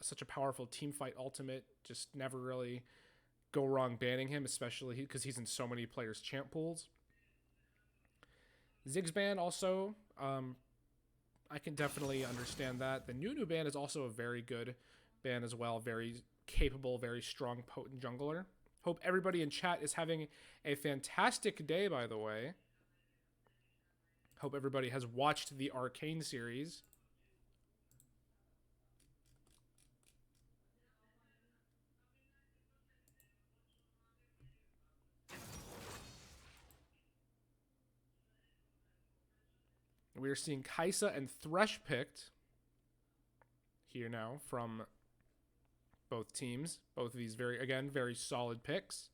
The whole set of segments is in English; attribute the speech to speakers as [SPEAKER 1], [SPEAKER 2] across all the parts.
[SPEAKER 1] such a powerful team fight ultimate. Just never really go wrong banning him, especially because he's in so many players' champ pools. Ziggs ban also, I can definitely understand that. The Nunu ban is also a very good ban as well. Very capable, very strong, potent jungler. Hope everybody in chat is having a fantastic day, by the way. Hope everybody has watched the Arcane series. We are seeing Kaisa and Thresh picked here now from both teams. Both of these very solid picks.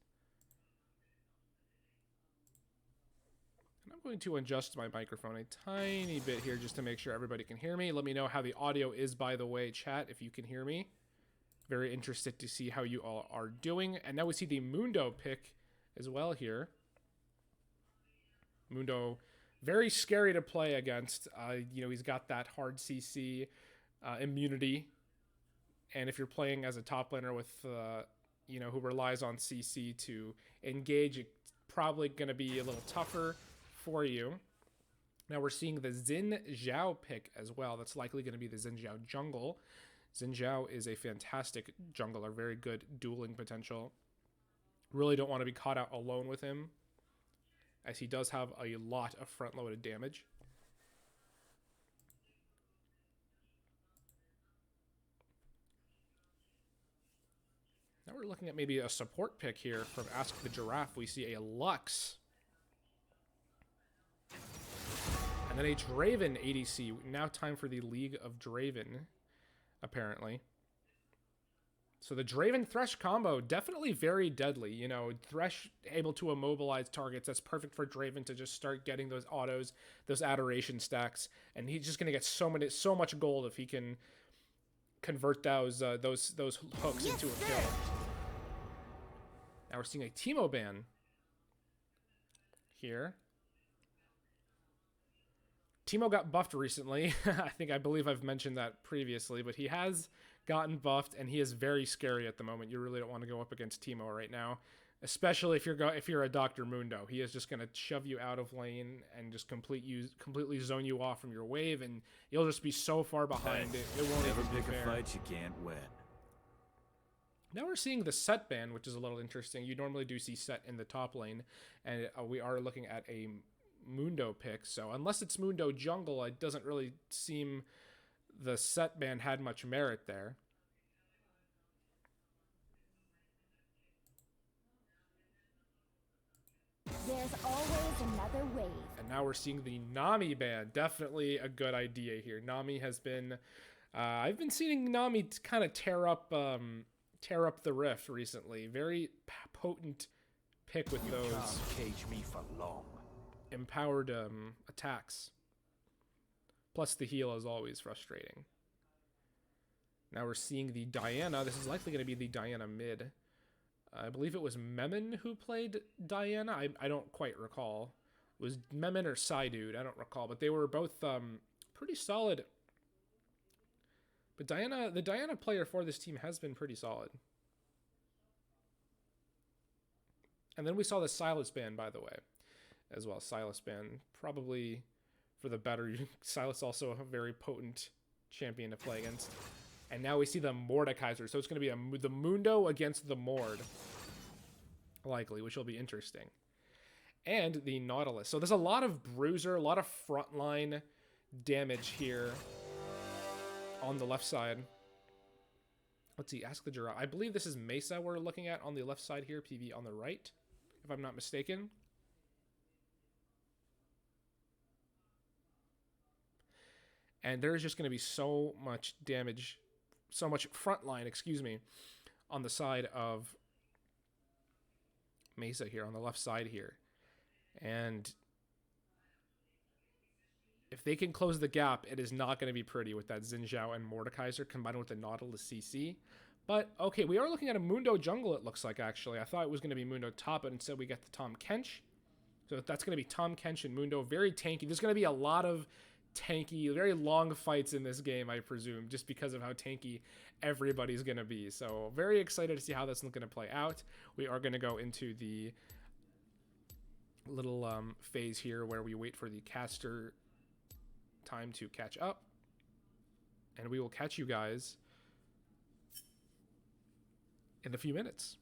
[SPEAKER 1] And I'm going to adjust my microphone a tiny bit here just to make sure everybody can hear me. Let me know how the audio is, by the way, chat, if you can hear me. Very interested to see how you all are doing. And now we see the Mundo pick as well here. Mundo, very scary to play against. He's got that hard CC immunity. And if you're playing as a top laner with, who relies on CC to engage, it's probably going to be a little tougher for you. Now we're seeing the Xin Zhao pick as well. That's likely going to be the Xin Zhao jungle. Xin Zhao is a fantastic jungler, very good dueling potential. Really don't want to be caught out alone with him, as he does have a lot of front-loaded damage. Now we're looking at maybe a support pick here from Ask the Giraffe. We see a Lux. And then a Draven ADC. Now time for the League of Draven, apparently. So the Draven Thresh combo, definitely very deadly. Thresh able to immobilize targets. That's perfect for Draven to just start getting those autos, those adoration stacks. And he's just going to get so much gold if he can convert those hooks into a kill. Now we're seeing a Teemo ban here. Teemo got buffed recently. I believe I've mentioned that previously, but he has gotten buffed, and he is very scary at the moment. You really don't want to go up against Teemo right now, especially if you're a Dr. Mundo. He is just going to shove you out of lane and just completely zone you off from your wave, and you'll just be so far behind it won't
[SPEAKER 2] Never
[SPEAKER 1] even be
[SPEAKER 2] pick
[SPEAKER 1] fair.
[SPEAKER 2] a fight you can't win.
[SPEAKER 1] Now we're seeing the set ban, which is a little interesting. You normally do see set in the top lane, and we are looking at a Mundo pick. So unless it's Mundo jungle, it doesn't really seem the set ban had much merit there.
[SPEAKER 3] There's always another wave.
[SPEAKER 1] And now we're seeing the Nami ban. Definitely a good idea here. Nami has been... I've been seeing Nami kind of tear up the rift recently. Very potent pick with those...
[SPEAKER 2] Can't cage me for long.
[SPEAKER 1] Empowered attacks. Plus the heal is always frustrating. Now we're seeing the Diana. This is likely going to be the Diana mid. I believe it was Memon who played Diana. I don't quite recall. It was Memon or Psydude. I don't recall. But they were both pretty solid. But the Diana player for this team has been pretty solid. And then we saw the Sylas ban, by the way, as well. Sylas ban, probably for the better. Sylas also a very potent champion to play against. And now we see the Mordekaiser. So it's going to be the Mundo against the Mord, likely, which will be interesting. And the Nautilus. So there's a lot of bruiser, a lot of frontline damage here on the left side. Let's see, Ask the Giraffe. I believe this is Mesa we're looking at on the left side here, PV on the right, if I'm not mistaken. And there's just going to be so much damage, so much frontline, on the side of Mesa here, on the left side here. And if they can close the gap, it is not going to be pretty with that Xin Zhao and Mordekaiser combined with the Nautilus CC. But, okay, we are looking at a Mundo jungle, it looks like, actually. I thought it was going to be Mundo top, but instead we get the Tahm Kench. So that's going to be Tahm Kench and Mundo. Very tanky. There's going to be a lot of tanky, very long fights in this game, I presume, just because of how tanky everybody's going to be. So very excited to see how this is going to play out. We are going to go into the little phase here where we wait for the caster time to catch up. And we will catch you guys in a few minutes.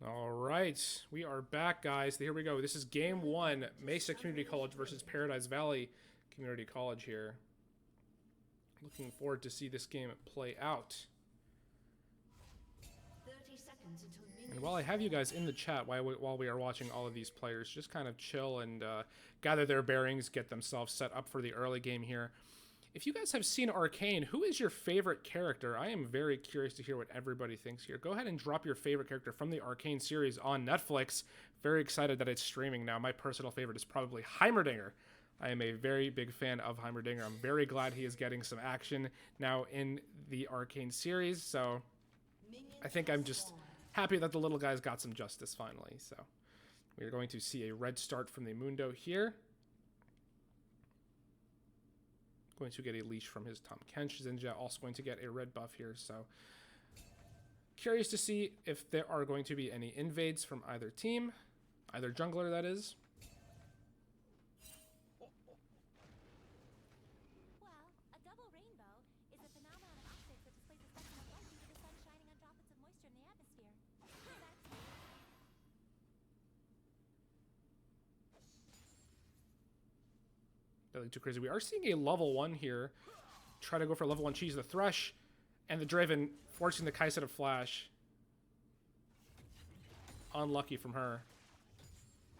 [SPEAKER 1] All right, we are back, guys. Here we go. This is game one, Mesa Community College versus Paradise Valley Community College here. Looking forward to see this game play out.
[SPEAKER 4] 30 seconds until
[SPEAKER 1] And while I have you guys in the chat while we are watching all of these players, just kind of chill and gather their bearings, get themselves set up for the early game here. If you guys have seen Arcane, who is your favorite character? I am very curious to hear what everybody thinks here. Go ahead and drop your favorite character from the Arcane series on Netflix. Very excited that it's streaming now. My personal favorite is probably Heimerdinger. I am a very big fan of Heimerdinger. I'm very glad he is getting some action now in the Arcane series. So I think I'm just happy that the little guy's got some justice finally. So we're going to see a red start from the Mundo here. Going to get a leash from his Tahm Kench. Zinja also going to get a red buff here. So curious to see if there are going to be any invades from either team. Either jungler, that is.
[SPEAKER 3] Well, a double rainbow is a phenomenon of optics that displays a spectrum of light due to the sun shining on droplets of moisture in the atmosphere.
[SPEAKER 1] Nothing too crazy. We are seeing a level 1 here. Try to go for level 1 cheese. The Thresh and the Draven forcing the Kai'Sa to flash. Unlucky from her.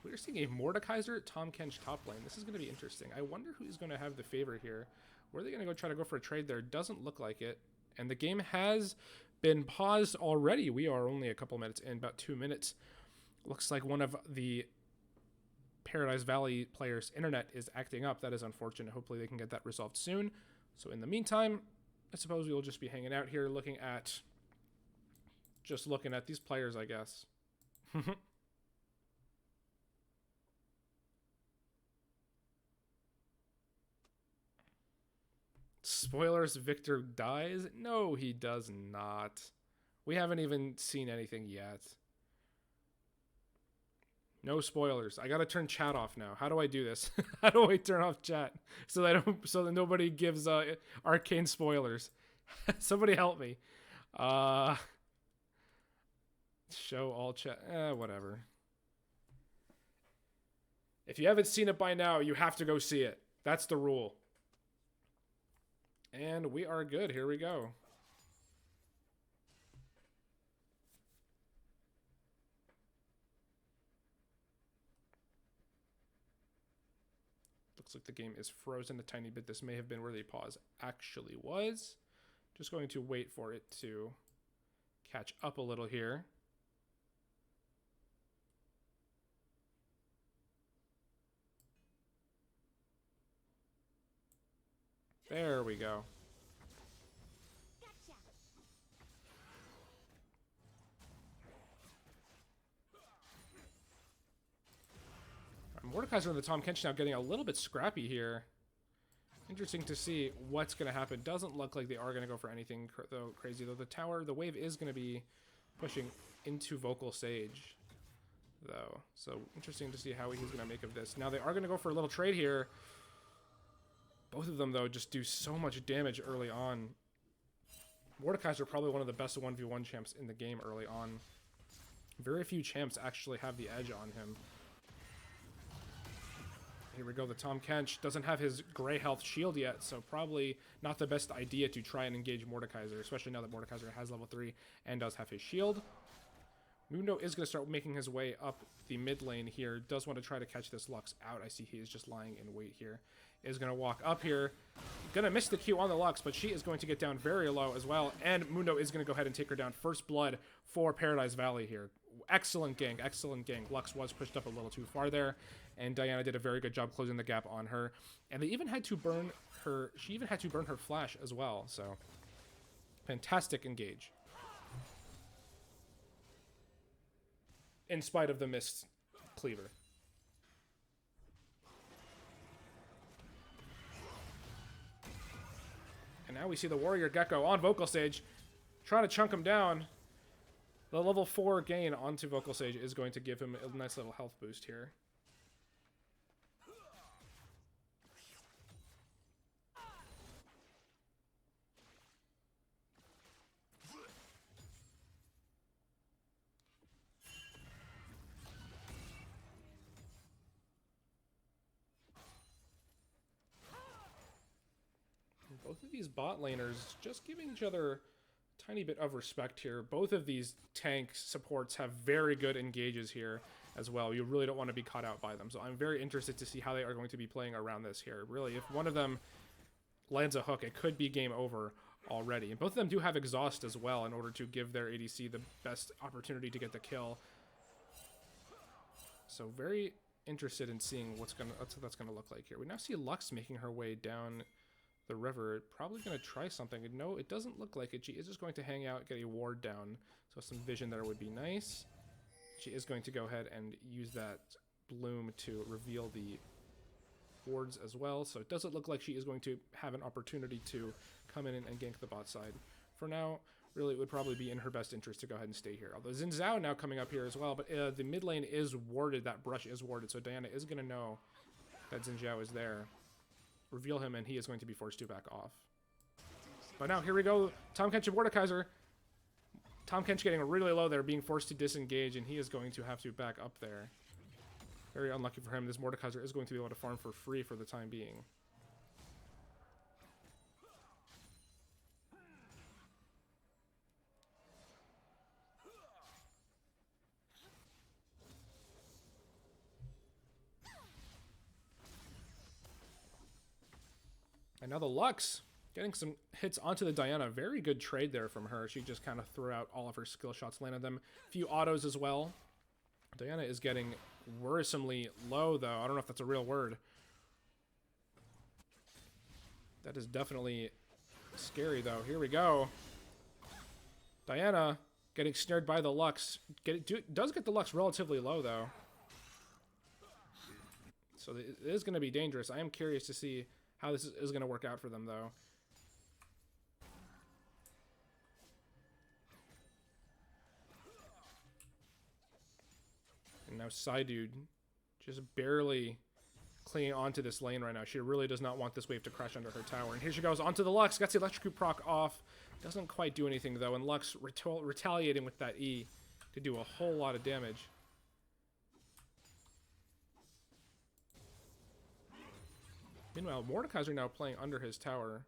[SPEAKER 1] We're seeing a Mordekaiser Tahm Kench top lane. This is going to be interesting. I wonder who's going to have the favor here. Where are they going to go try to go for a trade there? Doesn't look like it. And the game has been paused already. We are only a couple minutes in, about 2 minutes. Looks like one of the Paradise Valley players' internet is acting up. That is unfortunate. Hopefully they can get that resolved soon. So in the meantime, I suppose we will just be hanging out here looking at these players, I guess. Spoilers, Victor dies? No, he does not. We haven't even seen anything yet. No spoilers. I gotta turn chat off now. How do I do this? How do I turn off chat so that nobody gives Arcane spoilers? Somebody help me. Show all chat. Whatever. If you haven't seen it by now, you have to go see it. That's the rule. And we are good. Here we go. Looks like the game is frozen a tiny bit. This may have been where the pause actually was. Just going to wait for it to catch up a little here. There we go.
[SPEAKER 3] Gotcha.
[SPEAKER 1] Mordekaiser and the Tahm Kench now getting a little bit scrappy here. Interesting to see what's going to happen. Doesn't look like they are going to go for anything crazy, though. The wave is going to be pushing into Vocal Sage, though. So interesting to see how he's going to make of this. Now they are going to go for a little trade here. Both of them, though, just do so much damage early on. Mordekaiser probably one of the best 1v1 champs in the game early on. Very few champs actually have the edge on him. Here we go. The Tahm Kench doesn't have his gray health shield yet, so probably not the best idea to try and engage Mordekaiser, especially now that Mordekaiser has level 3 and does have his shield. Mundo is going to start making his way up the mid lane here. Does want to try to catch this Lux out. I see he is just lying in wait here. Is going to walk up here. Going to miss the Q on the Lux, but she is going to get down very low as well. And Mundo is going to go ahead and take her down. First blood for Paradise Valley here. Excellent gank. Excellent gank. Lux was pushed up a little too far there. And Diana did a very good job closing the gap on her. And they even had to burn her. She even had to burn her flash as well. So fantastic engage. In spite of the missed cleaver. And now we see the Warrior Gecko on Vocal Sage, trying to chunk him down. The level 4 gain onto Vocal Sage is going to give him a nice little health boost here. Both of these bot laners just giving each other a tiny bit of respect here. Both of these tank supports have very good engages here as well. You really don't want to be caught out by them. So I'm very interested to see how they are going to be playing around this here. Really, if one of them lands a hook, it could be game over already. And both of them do have exhaust as well in order to give their ADC the best opportunity to get the kill. So very interested in seeing what that's gonna look like here. We now see Lux making her way down the river, probably gonna try something. No, it doesn't look like it. She is just going to hang out, get a ward down, so some vision there would be nice. She is going to go ahead and use that bloom to reveal the wards as well, so it doesn't look like she is going to have an opportunity to come in and gank the bot side. For now, really, it would probably be in her best interest to go ahead and stay here. Although Xin Zhao now coming up here as well, but the mid lane is warded, that brush is warded, so Diana is going to know that Xin Zhao is there. Reveal him, and he is going to be forced to back off. But now, here we go, Tahm Kench and Mordekaiser. Tahm Kench getting really low there, being forced to disengage, and he is going to have to back up there. Very unlucky for him. This Mordekaiser is going to be able to farm for free for the time being. And now the Lux getting some hits onto the Diana. Very good trade there from her. She just kind of threw out all of her skill shots, landed them. A few autos as well. Diana is getting worrisomely low, though. I don't know if that's a real word. That is definitely scary, though. Here we go. Diana getting snared by the Lux. Does get the Lux relatively low, though. So it is going to be dangerous. I am curious to see how this is going to work out for them, though. And now Psydude just barely clinging onto this lane right now. She really does not want this wave to crash under her tower. And here she goes onto the Lux. Gets the Electrocute proc off. Doesn't quite do anything, though. And Lux retaliating with that E to do a whole lot of damage. Meanwhile, Mordekaiser now playing under his tower.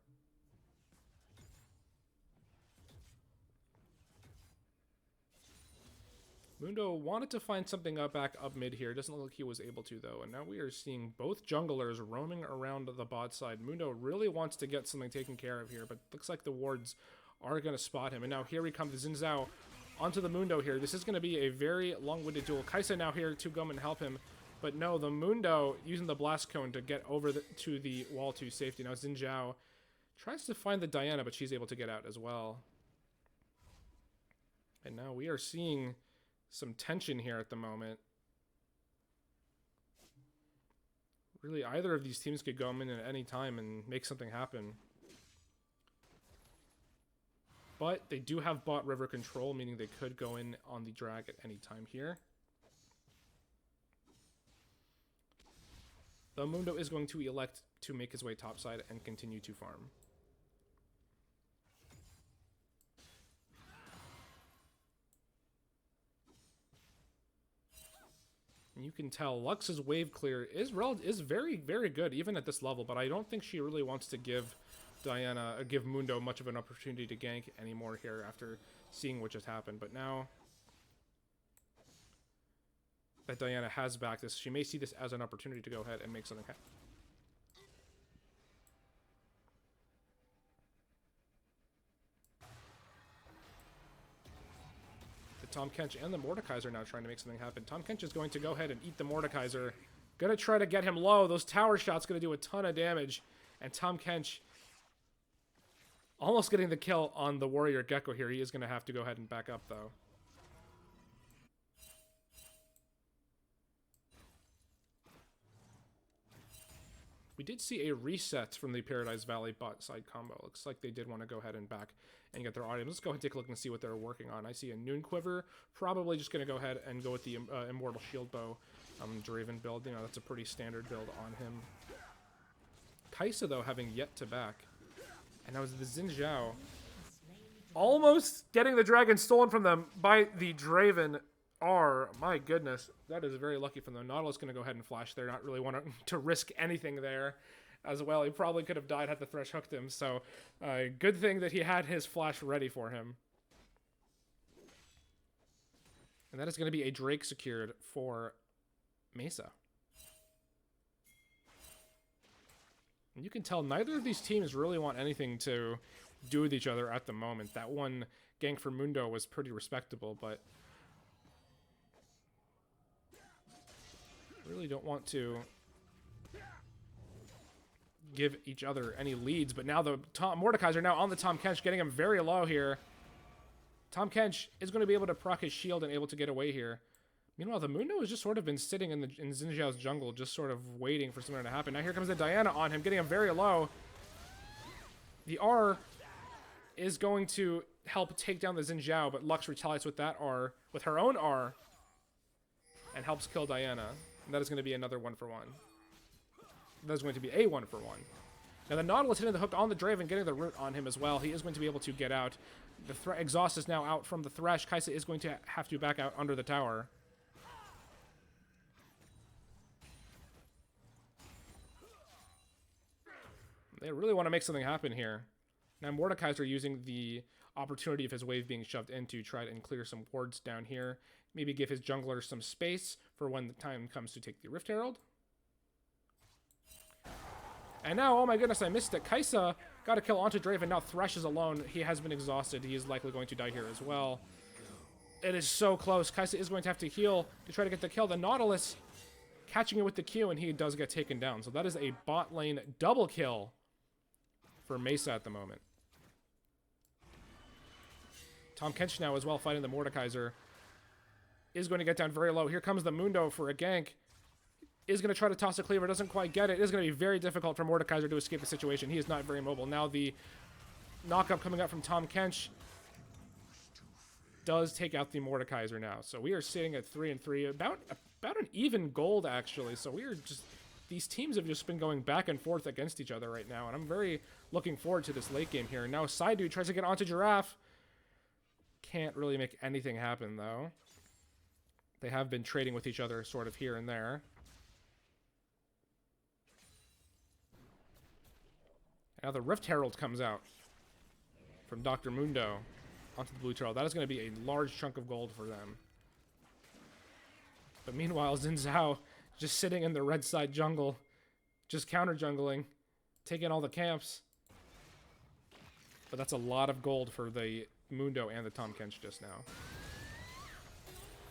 [SPEAKER 1] Mundo wanted to find something back up mid here. Doesn't look like he was able to, though. And now we are seeing both junglers roaming around the bot side. Mundo really wants to get something taken care of here, but looks like the wards are going to spot him. And now here we come to Xin Zhao onto the Mundo here. This is going to be a very long-winded duel. Kaisa now here to come and help him. But no, the Mundo using the Blast Cone to get over to the wall to safety. Now Xin Zhao tries to find the Diana, but she's able to get out as well. And now we are seeing some tension here at the moment. Really, either of these teams could go in at any time and make something happen. But they do have bot river control, meaning they could go in on the drag at any time here. The Mundo is going to elect to make his way topside and continue to farm. And you can tell Lux's wave clear is very, very good, even at this level, but I don't think she really wants to give Mundo much of an opportunity to gank anymore here after seeing what just happened. But now that Diana has back this, she may see this as an opportunity to go ahead and make something happen. Tahm Kench and the Mordekaiser now trying to make something happen. Tahm Kench is going to go ahead and eat the Mordekaiser. Gonna try to get him low. Those tower shots gonna do a ton of damage. And Tahm Kench almost getting the kill on the Warrior Gecko here. He is gonna have to go ahead and back up, though. We did see a reset from the Paradise Valley bot side combo. Looks like they did want to go ahead and back and get their items. Let's go ahead and take a look and see what they're working on. I see a Noon Quiver. Probably just going to go ahead and go with the Immortal Shield Bow Draven build. You know, that's a pretty standard build on him. Kaisa, though, having yet to back. And that was the Xin Zhao almost getting the dragon stolen from them by the Draven R. My goodness, that is very lucky from them. Nautilus going to go ahead and flash there, not really wanting to risk anything there as well. He probably could have died had the Thresh hooked him, so good thing that he had his flash ready for him. And that is going to be a Drake secured for Mesa. And you can tell neither of these teams really want anything to do with each other at the moment. That one gank for Mundo was pretty respectable, but Really don't want to give each other any leads, but now the Mordekaiser now on the Tahm Kench, getting him very low here. Tahm Kench is going to be able to proc his shield and able to get away here. Meanwhile, the Mundo has just sort of been sitting in Xin Zhao's jungle, just sort of waiting for something to happen. Now here comes the Diana on him, getting him very low. The R is going to help take down the Xin Zhao, but Lux retaliates with that R, with her own R, and helps kill Diana. And that is going to be another 1-for-1. That is going to be a 1-for-1. Now the Nautilus hitting the hook on the Draven, getting the root on him as well. He is going to be able to get out. The exhaust is now out from the Thresh. Kai'Sa is going to have to back out under the tower. They really want to make something happen here. Now Mordekaiser using the opportunity of his wave being shoved in to try and clear some wards down here. Maybe give his jungler some space for when the time comes to take the Rift Herald. And now, oh my goodness, I missed it. Kai'Sa got a kill onto Draven. Now Thresh is alone. He has been exhausted. He is likely going to die here as well. It is so close. Kai'Sa is going to have to heal to try to get the kill. The Nautilus catching it with the Q, and he does get taken down. So that is a bot lane double kill for Mesa at the moment. Tahm Kench now as well fighting the Mordekaiser. Is going to get down very low. Here comes the Mundo for a gank. Is going to try to toss a cleaver. Doesn't quite get it. It is going to be very difficult for Mordekaiser to escape the situation. He is not very mobile. Now the knockup coming up from Tahm Kench does take out the Mordekaiser now. So we are sitting at 3-3. About an even gold, actually. So we are just... These teams have just been going back and forth against each other right now. And I'm very looking forward to this late game here. Now Saidu tries to get onto Giraffe. Can't really make anything happen, though. They have been trading with each other sort of here and there. Now the Rift Herald comes out from Dr. Mundo onto the blue turtle. That is going to be a large chunk of gold for them. But meanwhile, Xin Zhao just sitting in the red side jungle, just counter jungling, taking all the camps. But that's a lot of gold for the Mundo and the Tahm Kench just now.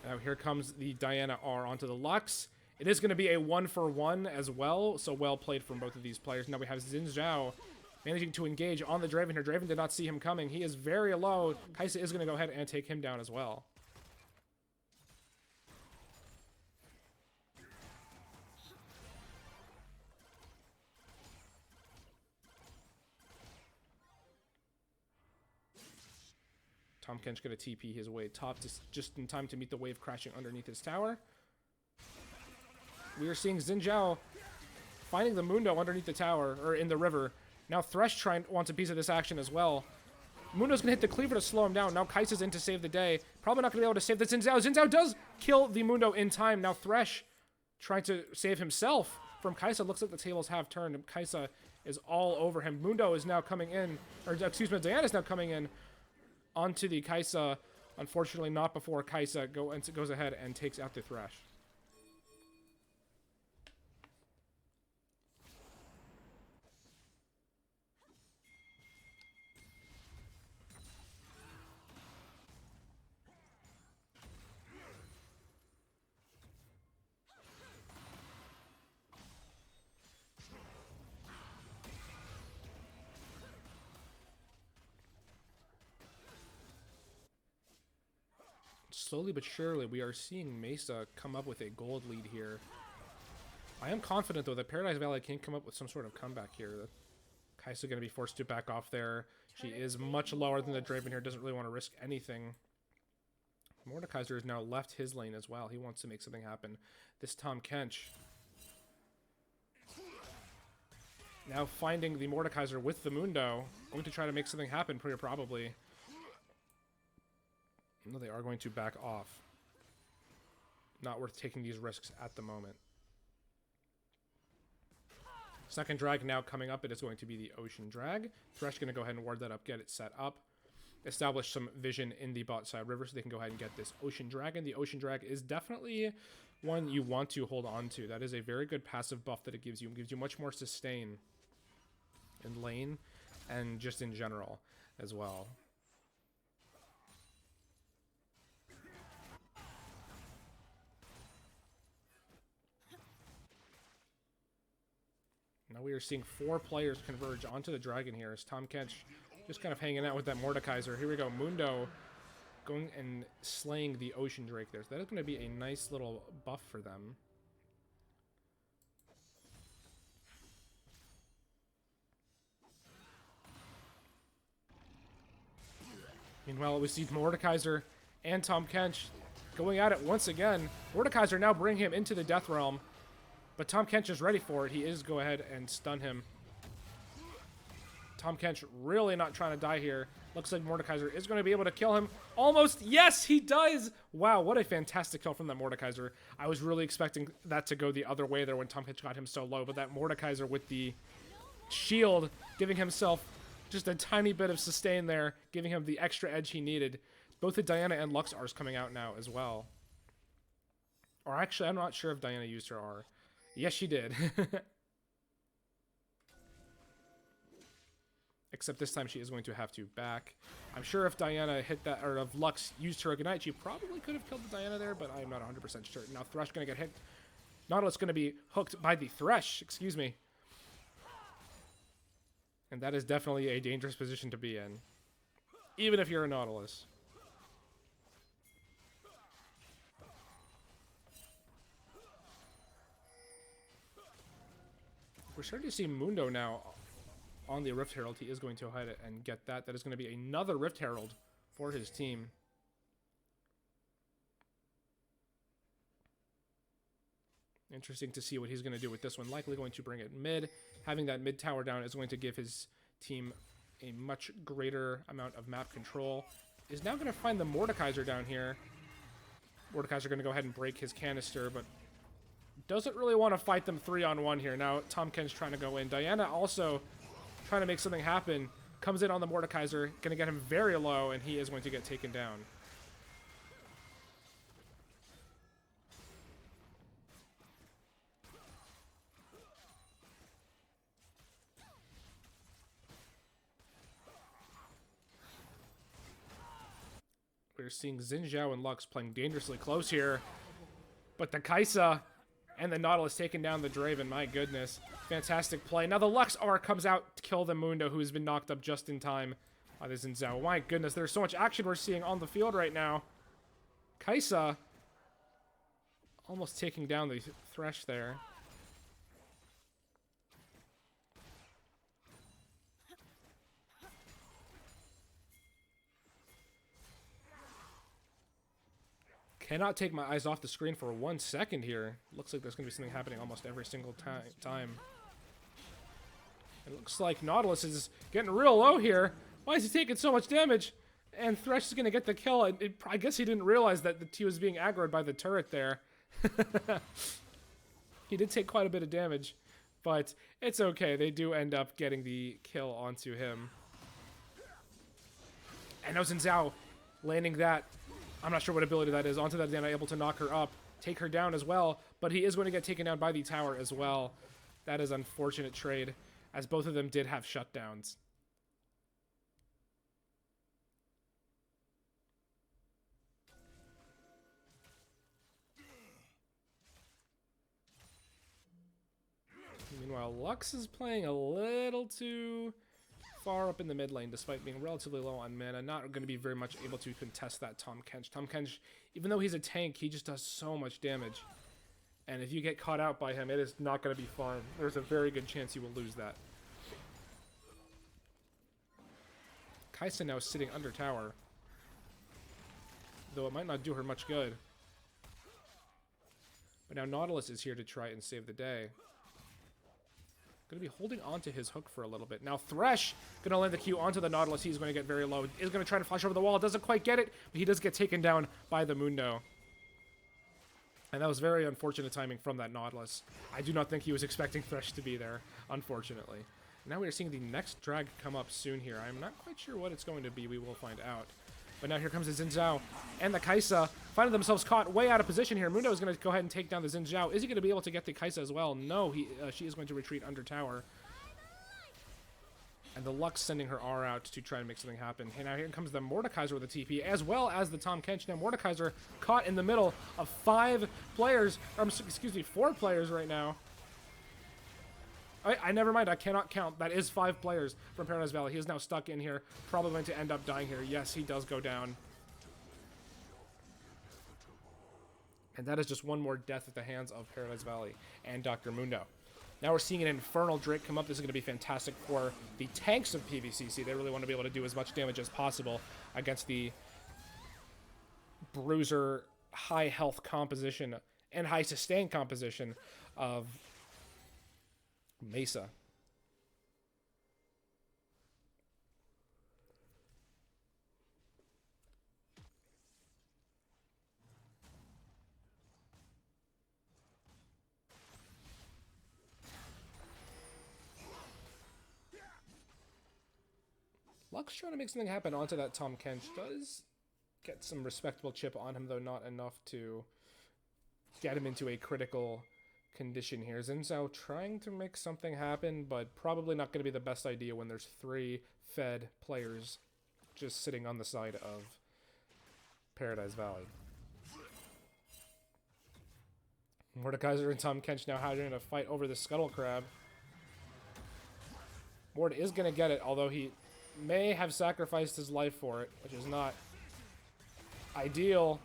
[SPEAKER 1] Now here comes the Diana R onto the Lux. It is going to be a 1-for-1 as well, so well played from both of these players. Now we have Xin Zhao managing to engage on the Draven here. Draven did not see him coming. He is very low. Kai'Sa is going to go ahead and take him down as well. Tahm Kench going to TP his way top just in time to meet the wave crashing underneath his tower. We are seeing Xin Zhao finding the Mundo underneath the tower, or in the river. Now Thresh wants a piece of this action as well. Mundo's going to hit the cleaver to slow him down. Now Kai'Sa's in to save the day. Probably not going to be able to save the Xin Zhao. Xin Zhao does kill the Mundo in time. Now Thresh trying to save himself from Kai'Sa. Looks like the tables have turned, and Kai'Sa is all over him. Mundo is now coming in, or excuse me, Diana's now coming in onto the Kai'Sa. Unfortunately, not before Kai'Sa goes ahead and takes out the Thresh. Slowly but surely, we are seeing Mesa come up with a gold lead here. I am confident, though, that Paradise Valley can come up with some sort of comeback here. Kai'Sa going to be forced to back off there. She is much lower than the Draven here. Doesn't really want to risk anything. Mordekaiser has now left his lane as well. He wants to make something happen. This Tahm Kench now finding the Mordekaiser with the Mundo. Going to try to make something happen, pretty probably. No, they are going to back off. Not worth taking these risks at the moment. Second drag now coming up. It is going to be the Ocean Drag. Thresh going to go ahead and ward that up, get it set up. Establish some vision in the bot side river so they can go ahead and get this Ocean Dragon. The Ocean Drag is definitely one you want to hold on to. That is a very good passive buff that it gives you. It gives you much more sustain in lane and just in general as well. Now we are seeing 4 players converge onto the dragon here as Tom Kench just kind of hanging out with that Mordekaiser. Here we go. Mundo going and slaying the Ocean Drake there. So that is going to be a nice little buff for them. Meanwhile, we see Mordekaiser and Tom Kench going at it once again. Mordekaiser now bring him into the Death Realm, but Tom Kench is ready for it. He is go ahead and stun him. Tom Kench really not trying to die here. Looks like Mordekaiser is going to be able to kill him. Almost. Yes, he does. Wow, what a fantastic kill from that Mordekaiser. I was really expecting that to go the other way there when Tom Kench got him so low, but that Mordekaiser with the shield giving himself just a tiny bit of sustain there, giving him the extra edge he needed. Both the Diana and Lux R's coming out now as well. Or actually, I'm not sure if Diana used her R. Yes, she did. Except this time she is going to have to back. I'm sure if Diana hit that, or if Lux used her Ignite, she probably could have killed the Diana there, but I'm not 100% sure. Now Thresh going to get hit. Nautilus going to be hooked by the Thresh, excuse me. And that is definitely a dangerous position to be in. Even if you're a Nautilus. We're starting to see Mundo now on the Rift Herald. He is going to hide it and get that. That is going to be another Rift Herald for his team. Interesting to see what he's going to do with this one. Likely going to bring it mid. Having that mid tower down is going to give his team a much greater amount of map control. Is now going to find the Mordekaiser down here. Mordekaiser going to go ahead and break his canister, but doesn't really want to fight them 3-on-1 here. Now Tom Ken's trying to go in. Diana also trying to make something happen. Comes in on the Mordekaiser. Going to get him very low, and he is going to get taken down. We're seeing Xin Zhao and Lux playing dangerously close here. But the Kaisa and the Nautilus taking down the Draven. My goodness. Fantastic play. Now the Lux R comes out to kill the Mundo, who's been knocked up just in time by the Xin Zhao. My goodness, there's so much action we're seeing on the field right now. Kaisa almost taking down the Thresh there. Cannot take my eyes off the screen for 1 second here. Looks like there's going to be something happening almost every single time. It looks like Nautilus is getting real low here. Why is he taking so much damage? And Thresh is going to get the kill. I guess he didn't realize that he was being aggroed by the turret there. He did take quite a bit of damage, but it's okay. They do end up getting the kill onto him. And now Xin Zhao landing that. I'm not sure what ability that is. Onto that Diana, able to knock her up, take her down as well. But he is going to get taken down by the tower as well. That is unfortunate trade, as both of them did have shutdowns. Meanwhile, Lux is playing a little too far up in the mid lane, despite being relatively low on mana. Not going to be very much able to contest that Tom Kench. Tom Kench, even though he's a tank, he just does so much damage. And if you get caught out by him, it is not going to be fun. There's a very good chance you will lose that. Kaisa now sitting under tower, though it might not do her much good. But now Nautilus is here to try and save the day. Going to be holding onto his hook for a little bit. Now Thresh going to land the Q onto the Nautilus. He's going to get very low. Is going to try to flash over the wall. Doesn't quite get it, but he does get taken down by the Mundo. And that was very unfortunate timing from that Nautilus. I do not think he was expecting Thresh to be there, unfortunately. Now we are seeing the next drag come up soon here. I'm not quite sure what it's going to be. We will find out. But now here comes the Xin Zhao and the Kaisa, finding themselves caught way out of position here. Mundo is going to go ahead and take down the Xin Zhao. Is he going to be able to get the Kaisa as well? No, she is going to retreat under tower. And the Lux sending her R out to try and make something happen. And now here comes the Mordekaiser with the TP, as well as the Tom Kench. Now Mordekaiser caught in the middle of 4 players right now. I never mind. I cannot count. That is 5 players from Paradise Valley. He is now stuck in here. Probably going to end up dying here. Yes, he does go down. And that is just one more death at the hands of Paradise Valley and Dr. Mundo. Now we're seeing an Infernal Drake come up. This is going to be fantastic for the tanks of PVCC. They really want to be able to do as much damage as possible against the bruiser, high health composition and high sustain composition of Mesa. Luck's trying to make something happen onto that Tom Kench. Does get some respectable chip on him, though not enough to get him into a critical condition here. Zinzao trying to make something happen, but probably not going to be the best idea when there's 3 fed players just sitting on the side of Paradise Valley. Mordekaiser and Tom Kench now having a fight over the Scuttle Crab. Mord is going to get it, although he may have sacrificed his life for it, which is not ideal.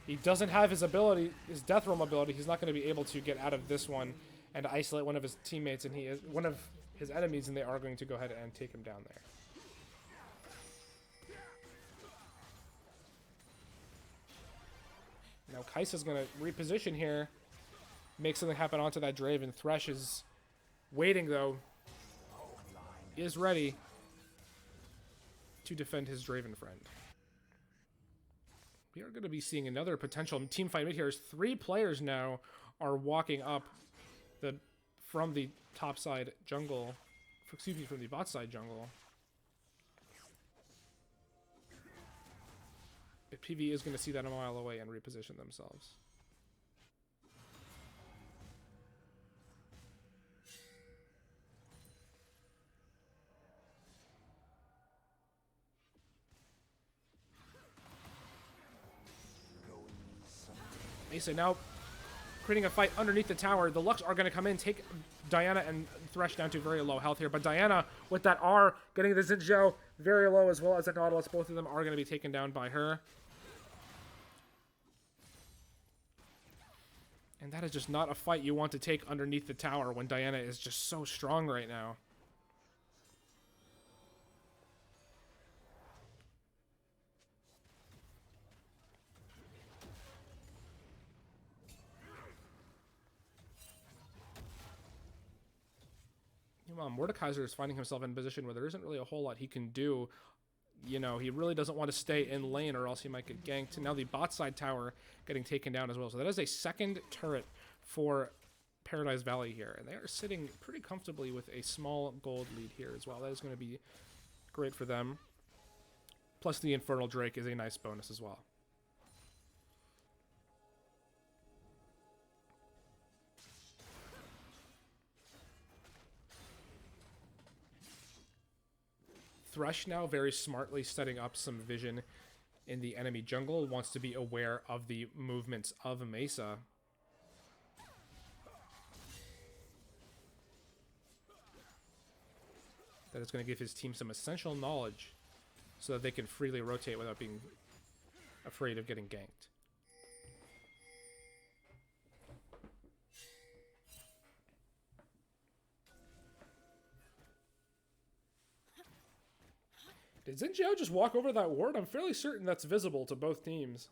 [SPEAKER 1] He doesn't have his ability, his Death Realm ability. He's not going to be able to get out of this one and isolate one of his teammates, and he is one of his enemies, and they are going to go ahead and take him down there. Now Kaisa's going to reposition here, make something happen onto that Draven. Thresh is waiting, though. Is ready to defend his Draven friend. We are going to be seeing another potential team fight mid here. 3 players now are walking up from the top side jungle, from the bot side jungle. If PV is going to see that a mile away and reposition themselves. Mesa now creating a fight underneath the tower. The Lux are going to come in, take Diana and Thresh down to very low health here. But Diana, with that R, getting the Zinzhou very low, as well as the Nautilus. Both of them are going to be taken down by her. And that is just not a fight you want to take underneath the tower when Diana is just so strong right now. Mordekaiser is finding himself in a position where there isn't really a whole lot he can do. You know, he really doesn't want to stay in lane or else he might get ganked. And now the bot side tower getting taken down as well. So that is a second turret for Paradise Valley here. And they are sitting pretty comfortably with a small gold lead here as well. That is going to be great for them. Plus the Infernal Drake is a nice bonus as well. Thresh now very smartly setting up some vision in the enemy jungle. Wants to be aware of the movements of Mesa. That is going to give his team some essential knowledge so that they can freely rotate without being afraid of getting ganked. Did Zinzhou just walk over that ward? I'm fairly certain that's visible to both teams.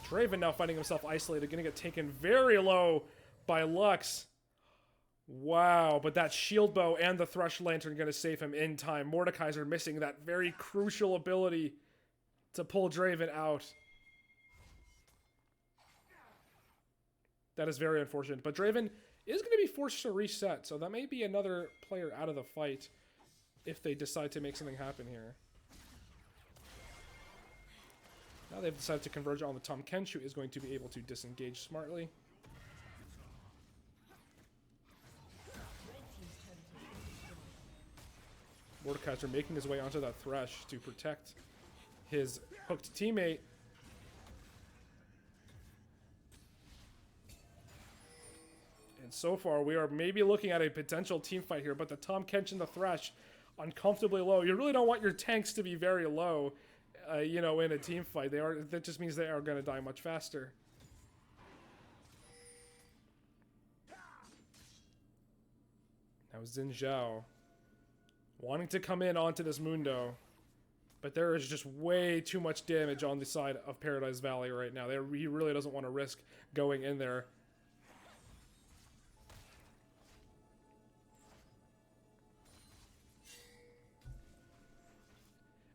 [SPEAKER 1] Draven now finding himself isolated, gonna get taken very low by Lux. Wow, but that shield bow and the Thrush Lantern gonna save him in time. Mordekaiser missing that very crucial ability to pull Draven out. That is very unfortunate. But Draven is going to be forced to reset, so that may be another player out of the fight if they decide to make something happen here. Now they've decided to converge on the Tom Kench, who is going to be able to disengage smartly. Mordekaiser making his way onto that Thresh to protect his hooked teammate. And so far, we are maybe looking at a potential team fight here, but the Tahm Kench and the Thresh uncomfortably low. You really don't want your tanks to be very low, you know, in a team fight. That just means they are going to die much faster. Now Xin Zhao wanting to come in onto this Mundo, but there is just way too much damage on the side of Paradise Valley right now. He really doesn't want to risk going in there.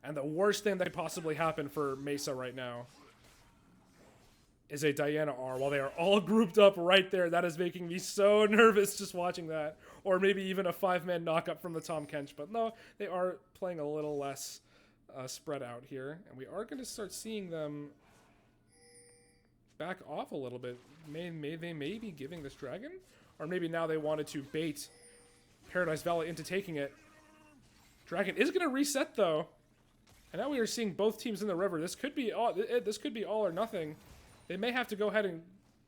[SPEAKER 1] And the worst thing that could possibly happen for Mesa right now is a Diana R while they are all grouped up right there. That is making me so nervous just watching that. Or maybe even a 5-man knockup from the Tahm Kench. But no, they are playing a little less spread out here. And we are going to start seeing them back off a little bit. They may be giving this dragon? Or maybe now they wanted to bait Paradise Valley into taking it. Dragon is going to reset though. And now we are seeing both teams in the river. This could be all or nothing. They may have to go ahead and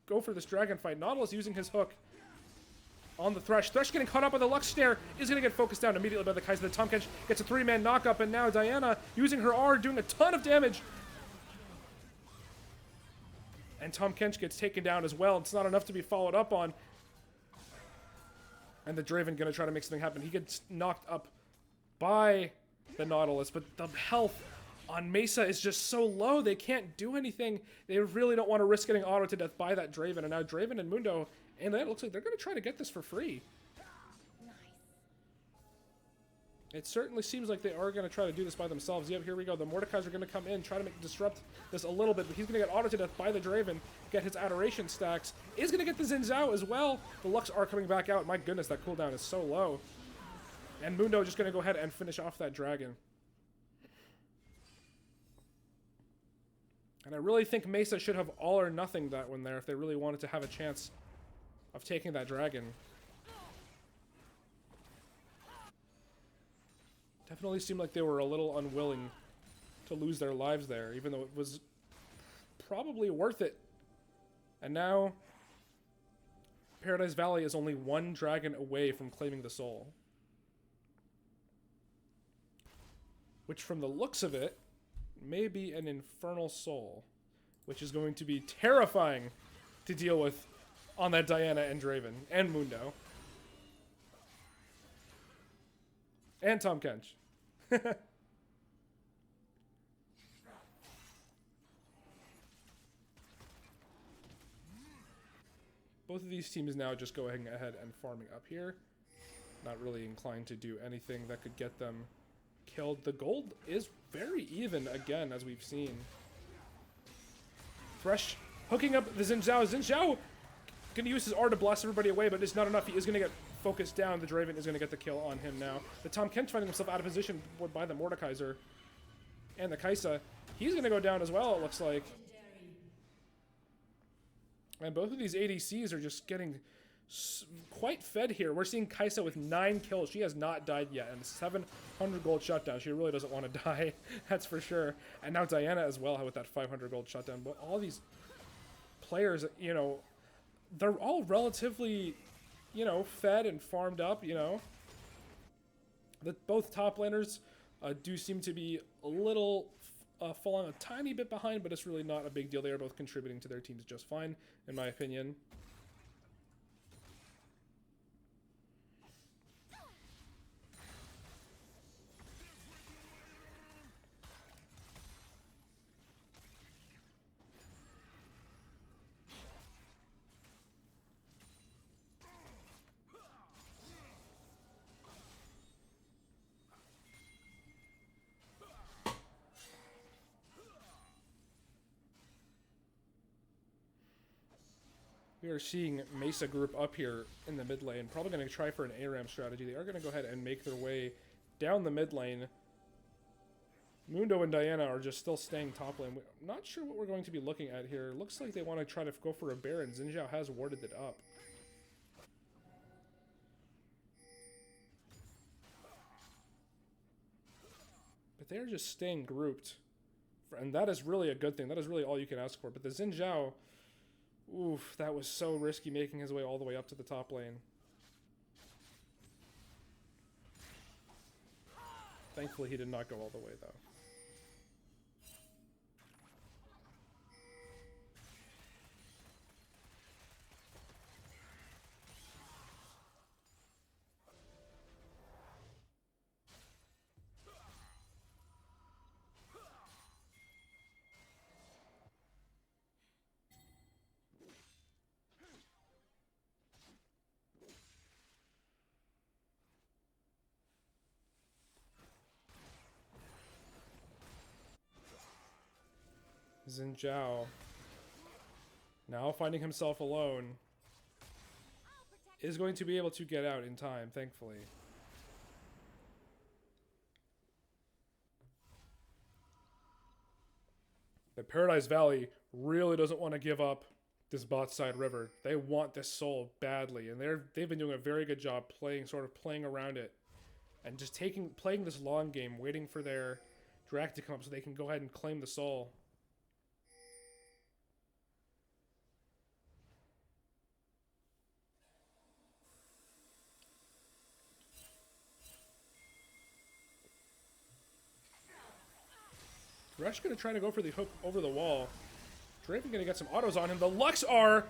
[SPEAKER 1] go for this dragon fight. Nautilus using his hook on the Thresh. Thresh getting caught up by the Lux Snare is going to get focused down immediately by the Kai'Sa. The Tahm Kench gets a 3-man knockup, and now Diana using her R doing a ton of damage. And Tahm Kench gets taken down as well. It's not enough to be followed up on. And the Draven going to try to make something happen. He gets knocked up by the Nautilus, but the health on Mesa is just so low, they can't do anything. They really don't want to risk getting auto to death by that Draven, and now Draven and Mundo, and it looks like they're going to try to get this for free.
[SPEAKER 3] Nice.
[SPEAKER 1] It certainly seems like they are going to try to do this by themselves. Yep, here we go. The Mordekaiser are going to come in, try to disrupt this a little bit, but he's going to get auto to death by the Draven, get his Adoration stacks, is going to get the Xin Zhao as well. The Lux are coming back out. My goodness, that cooldown is so low. And Mundo just going to go ahead and finish off that dragon. And I really think Mesa should have all or nothing that one there if they really wanted to have a chance of taking that dragon. Definitely seemed like they were a little unwilling to lose their lives there, even though it was probably worth it. And now Paradise Valley is only one dragon away from claiming the soul. Which, from the looks of it, may be an Infernal Soul, which is going to be terrifying to deal with on that Diana and Draven, and Mundo. And Tahm Kench. Both of these teams now just going ahead and farming up here. Not really inclined to do anything that could get them killed. The gold is very even again, as we've seen. Thresh hooking up the Xin Zhao. Xin Zhao gonna use his R to blast everybody away, but it's not enough. He is gonna get focused down. The Draven is gonna get the kill on him now. The Tahm Kench finding himself out of position by the Mordekaiser and the Kai'Sa. He's gonna go down as well, it looks like. And both of these ADCs are just getting quite fed here. We're seeing Kai'Sa with 9 kills. She has not died yet, and 700 gold shutdown. She really doesn't want to die, that's for sure. And now Diana as well with that 500 gold shutdown. But all these players, you know, they're all relatively, you know, fed and farmed up, you know. Both top laners do seem to be a little falling a tiny bit behind, but it's really not a big deal. They are both contributing to their teams just fine, in my opinion. We are seeing Mesa group up here in the mid lane. Probably going to try for an ARAM strategy. They are going to go ahead and make their way down the mid lane. Mundo and Diana are just still staying top lane. I'm not sure what we're going to be looking at here. Looks like they want to try to go for a Baron. Xin Zhao has warded it up. But they're just staying grouped. And that is really a good thing. That is really all you can ask for. But the Xin Zhao, oof, that was so risky making his way all the way up to the top lane. Thankfully, he did not go all the way, though. Xin Zhao, now finding himself alone, is going to be able to get out in time, thankfully. But Paradise Valley really doesn't want to give up this bot side river. They want this soul badly, and they've been doing a very good job playing around it, and just playing this long game, waiting for their drag to come up so they can go ahead and claim the soul. Rush going to try to go for the hook over the wall. Draven going to get some autos on him. The Lux are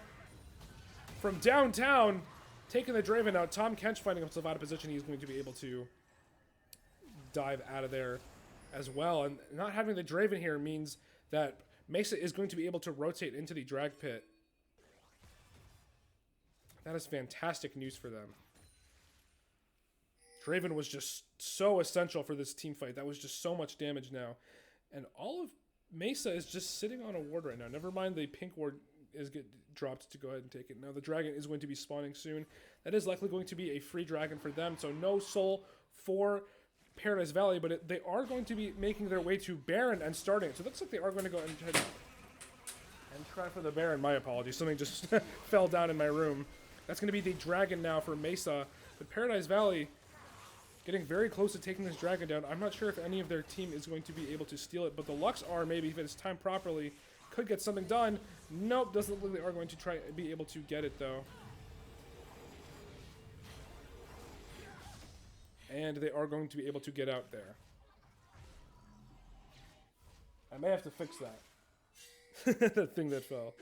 [SPEAKER 1] from downtown taking the Draven out. Tom Kench finding himself out of position. He's going to be able to dive out of there as well. And not having the Draven here means that Mesa is going to be able to rotate into the drag pit. That is fantastic news for them. Draven was just so essential for this team fight. That was just so much damage now. And all of Mesa is just sitting on a ward right now. Never mind the pink ward is get dropped to go ahead and take it. Now the dragon is going to be spawning soon. That is likely going to be a free dragon for them. So no soul for Paradise Valley, but they are going to be making their way to Baron and starting it. So it looks like they are going to go and try for the Baron. My apologies. Something just fell down in my room. That's going to be the dragon now for Mesa. But Paradise Valley getting very close to taking this dragon down. I'm not sure if any of their team is going to be able to steal it, but the Lux are, maybe if it's timed properly, could get something done. Nope, doesn't look like they are going to try be able to get it though. And they are going to be able to get out there. I may have to fix that. That thing that fell.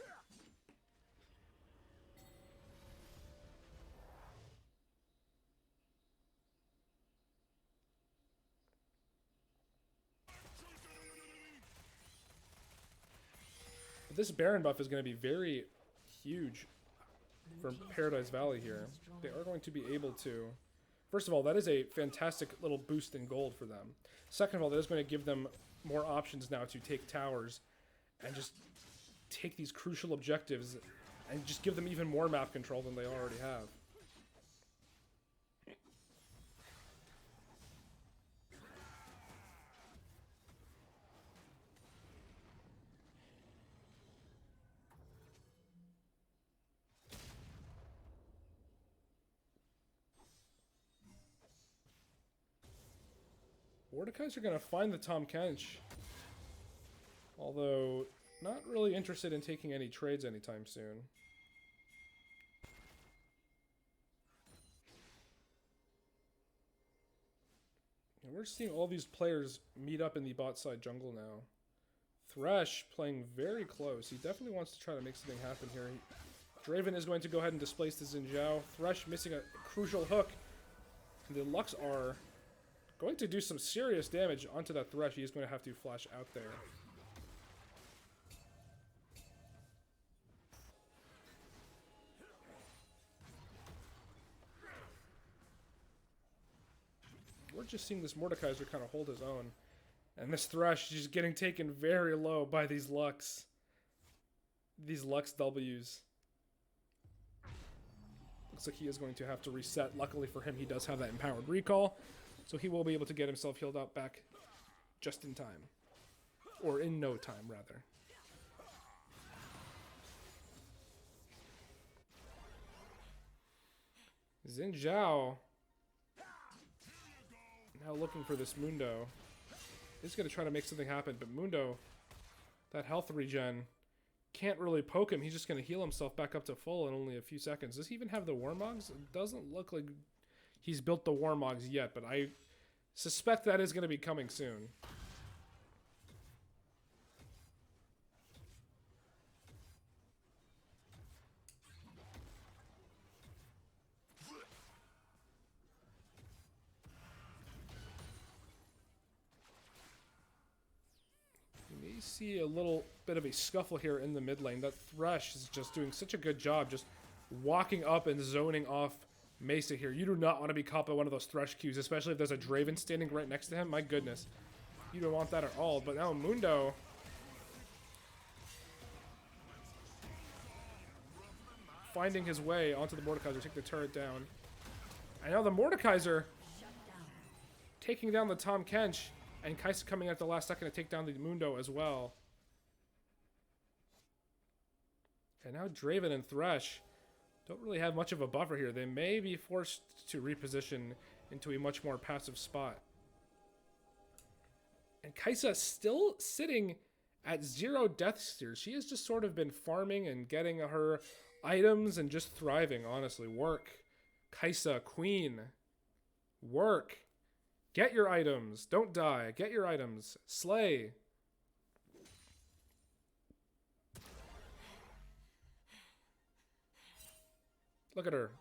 [SPEAKER 1] But this Baron buff is going to be very huge for Paradise Valley here. They are going to be able to... First of all, that is a fantastic little boost in gold for them. Second of all, that is going to give them more options now to take towers and just take these crucial objectives and just give them even more map control than they already have. Mordekaiser are going to find the Tom Kench. Although, not really interested in taking any trades anytime soon. And we're seeing all these players meet up in the bot side jungle now. Thresh playing very close. He definitely wants to try to make something happen here. Draven is going to go ahead and displace the Xin Zhao. Thresh missing a crucial hook. And the Lux are going to do some serious damage onto that Thresh. He's going to have to flash out there. We're just seeing this Mordekaiser kind of hold his own. And this Thresh is just getting taken very low by these Lux. These Lux Ws. Looks like he is going to have to reset. Luckily for him, he does have that empowered recall. So he will be able to get himself healed up back just in time. Or in no time, rather. Xin Zhao now looking for this Mundo. is going to try to make something happen, but Mundo, that health regen, can't really poke him. He's just going to heal himself back up to full in only a few seconds. Does he even have the Warmogs? It doesn't look like he's built the Warmogs yet, but I suspect that is going to be coming soon. See a little bit of a scuffle here in the mid lane. That Thresh is just doing such a good job just walking up and zoning off Mesa here. You do not want to be caught by one of those Thresh Qs, especially if there's a Draven standing right next to him. My goodness. You don't want that at all. But now Mundo finding his way onto the Mordekaiser, take the turret down. And now the Mordekaiser taking down the Tahm Kench. And Kai'Sa coming out at the last second to take down the Mundo as well. And now Draven and Thresh don't really have much of a buffer here. They may be forced to reposition into a much more passive spot. And Kai'Sa still sitting at 0 death steers. She has just sort of been farming and getting her items and just thriving, honestly. Work. Kai'Sa, queen. Work. Get your items. Don't die. Get your items. Slay. Look at her.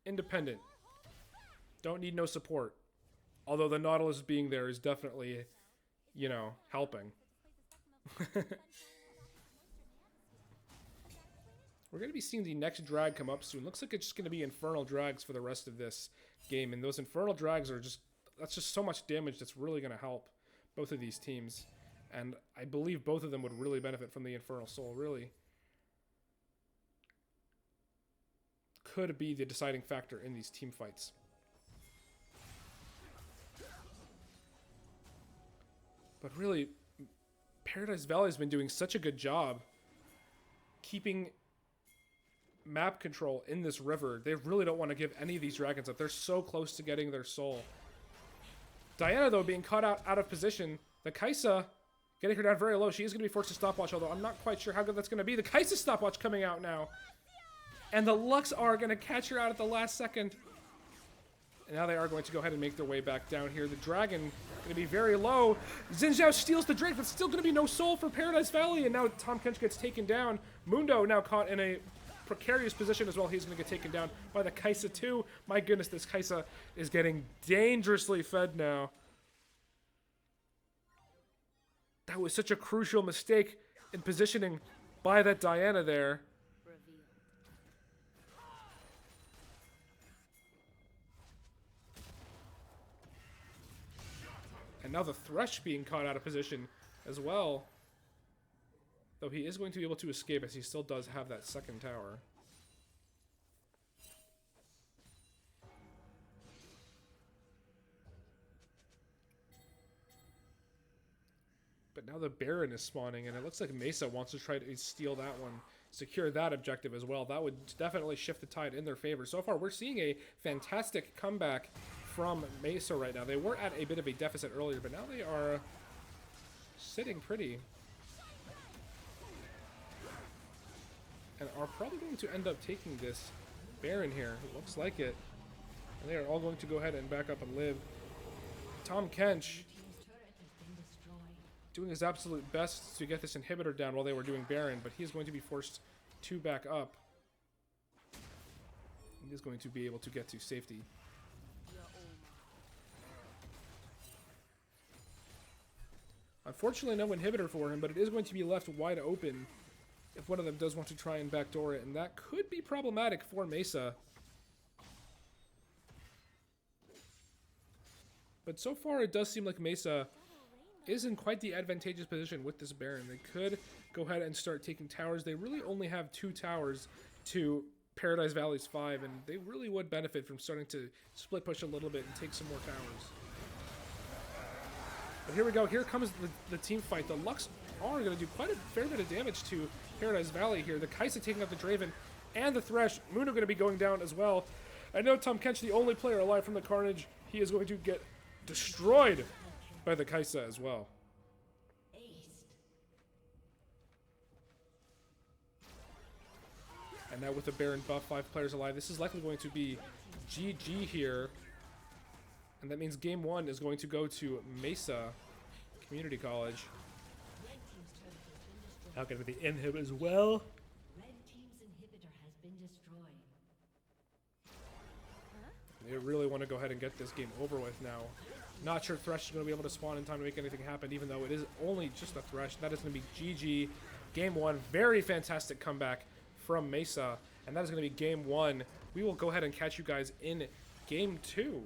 [SPEAKER 1] Independent. Don't need no support. Although the Nautilus being there is definitely, you know, helping. We're going to be seeing the next drag come up soon. Looks like it's just going to be Infernal Drags for the rest of this game. And those Infernal Drags are just... that's just so much damage that's really going to help both of these teams. And I believe both of them would really benefit from the Infernal Soul. Really could be the deciding factor in these team fights. But really, Paradise Valley has been doing such a good job keeping map control in this river. They really don't want to give any of these dragons up. They're so close to getting their soul. Diana, though, being caught out of position. The Kai'Sa getting her down very low. She is going to be forced to stopwatch, although I'm not quite sure how good that's going to be. The Kai'Sa stopwatch coming out now. And the Lux are going to catch her out at the last second. And now they are going to go ahead and make their way back down here. The dragon going to be very low. Xin Zhao steals the Drake, but still going to be no soul for Paradise Valley. And now Tahm Kench gets taken down. Mundo now caught in a precarious position as well. He's going to get taken down by the Kai'Sa too. My goodness, this Kai'Sa is getting dangerously fed now. That was such a crucial mistake in positioning by that Diana there. And now the Thresh being caught out of position as well. Though he is going to be able to escape as he still does have that second tower. But now the Baron is spawning, and it looks like Mesa wants to try to steal that one, secure that objective as well. That would definitely shift the tide in their favor. So far, we're seeing a fantastic comeback from Mesa right now. They were at a bit of a deficit earlier, but now they are sitting pretty. And are probably going to end up taking this Baron here. It looks like it. And they are all going to go ahead and back up and live. Tahm Kench doing his absolute best to get this inhibitor down while they were doing Baron, but he is going to be forced to back up. He is going to be able to get to safety. Unfortunately, no inhibitor for him, but it is going to be left wide open if one of them does want to try and backdoor it, and that could be problematic for Mesa. But so far, it does seem like Mesa is in quite the advantageous position with this Baron. They could go ahead and start taking towers. They really only have 2 towers to Paradise Valley's 5, and they really would benefit from starting to split push a little bit and take some more towers. But here we go. Here comes the team fight. The Lux are going to do quite a fair bit of damage to Paradise Valley here. The Kai'Sa taking out the Draven and the Thresh. Mundo going to be going down as well. I know Tahm Kench, the only player alive from the Carnage. He is going to get destroyed by the Kaisa as well.
[SPEAKER 4] Aced.
[SPEAKER 1] And now with the Baron buff, 5 players alive, this is likely going to be GG here. And that means game 1 is going to go to Mesa Community College.
[SPEAKER 4] Red team's turret has been destroyed.
[SPEAKER 1] Now going to be Inhib as well.
[SPEAKER 4] Red team's inhibitor has been destroyed.
[SPEAKER 1] They really want to go ahead and get this game over with now. Not sure Thresh is going to be able to spawn in time to make anything happen, even though it is only just a Thresh. That is going to be GG. Game 1, very fantastic comeback from Mesa. And that is going to be game 1. We will go ahead and catch you guys in game 2.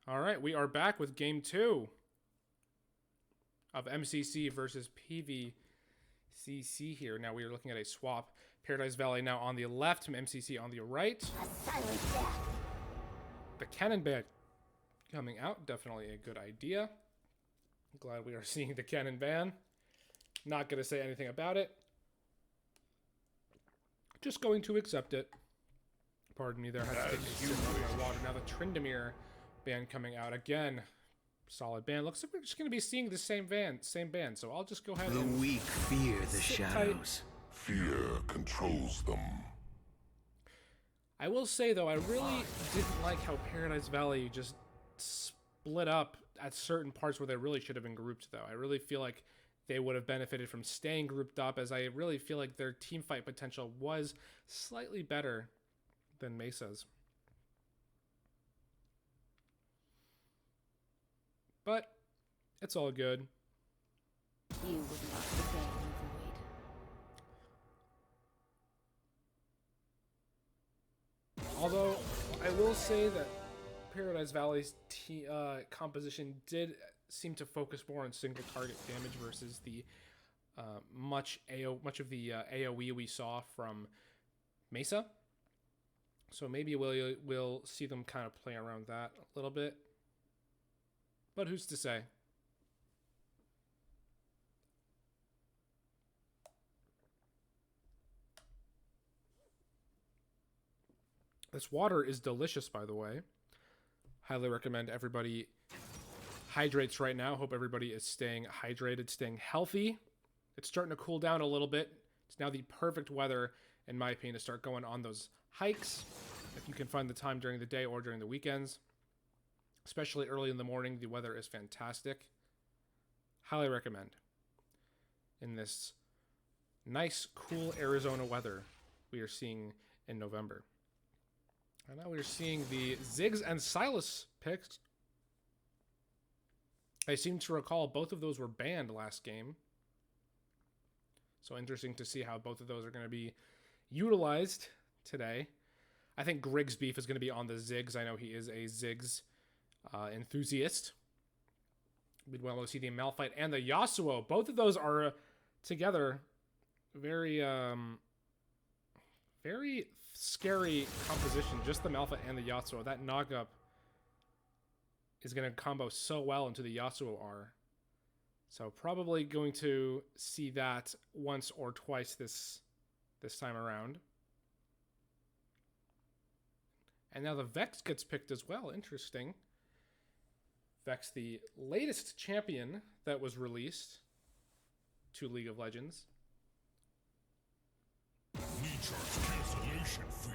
[SPEAKER 1] All right, we are back with game 2 of MCC versus PVCC here. Now we are looking at a swap. Paradise Valley now on the left, MCC on the right. The cannon ban coming out, definitely a good idea. Glad we are seeing the cannon ban. Not going to say anything about it. Just going to accept it. Pardon me, there has to take a sip of my water. Now the Tryndamere ban coming out again. Solid ban. Looks like we're just going to be seeing the same band. So I'll just go ahead
[SPEAKER 2] The
[SPEAKER 1] and
[SPEAKER 2] weak fear the
[SPEAKER 1] sit
[SPEAKER 2] shadows.
[SPEAKER 5] Fear controls them.
[SPEAKER 1] I will say, though, I really didn't like how Paradise Valley just split up at certain parts where they really should have been grouped, though. I really feel like they would have benefited from staying grouped up, as I really feel like their team fight potential was slightly better than Mesa's. But it's all good.
[SPEAKER 3] You would not the bane of the void.
[SPEAKER 1] Although, I will say that Paradise Valley's composition did seem to focus more on single target damage versus the much of the AoE we saw from Mesa. So maybe we'll see them kind of play around that a little bit. But who's to say? This water is delicious, by the way. Highly recommend everybody hydrates right now. Hope everybody is staying hydrated, staying healthy. It's starting to cool down a little bit. It's now the perfect weather, in my opinion, to start going on those hikes. If you can find the time during the day or during the weekends. Especially early in the morning, the weather is fantastic. Highly recommend. In this nice, cool Arizona weather we are seeing in November. And now we're seeing the Ziggs and Silas picks. I seem to recall both of those were banned last game. So interesting to see how both of those are going to be utilized today. I think Griggs Beef is going to be on the Ziggs. I know he is a Ziggs enthusiast. We'd want to see the Malphite and the Yasuo. Both of those are together very scary composition. Just the Malphite and the Yasuo. That knock-up is going to combo so well into the Yasuo R. So probably going to see that once or twice this time around. And now the Vex gets picked as well. Interesting. Vex, the latest champion that was released to League of Legends.
[SPEAKER 5] Cancellation fee.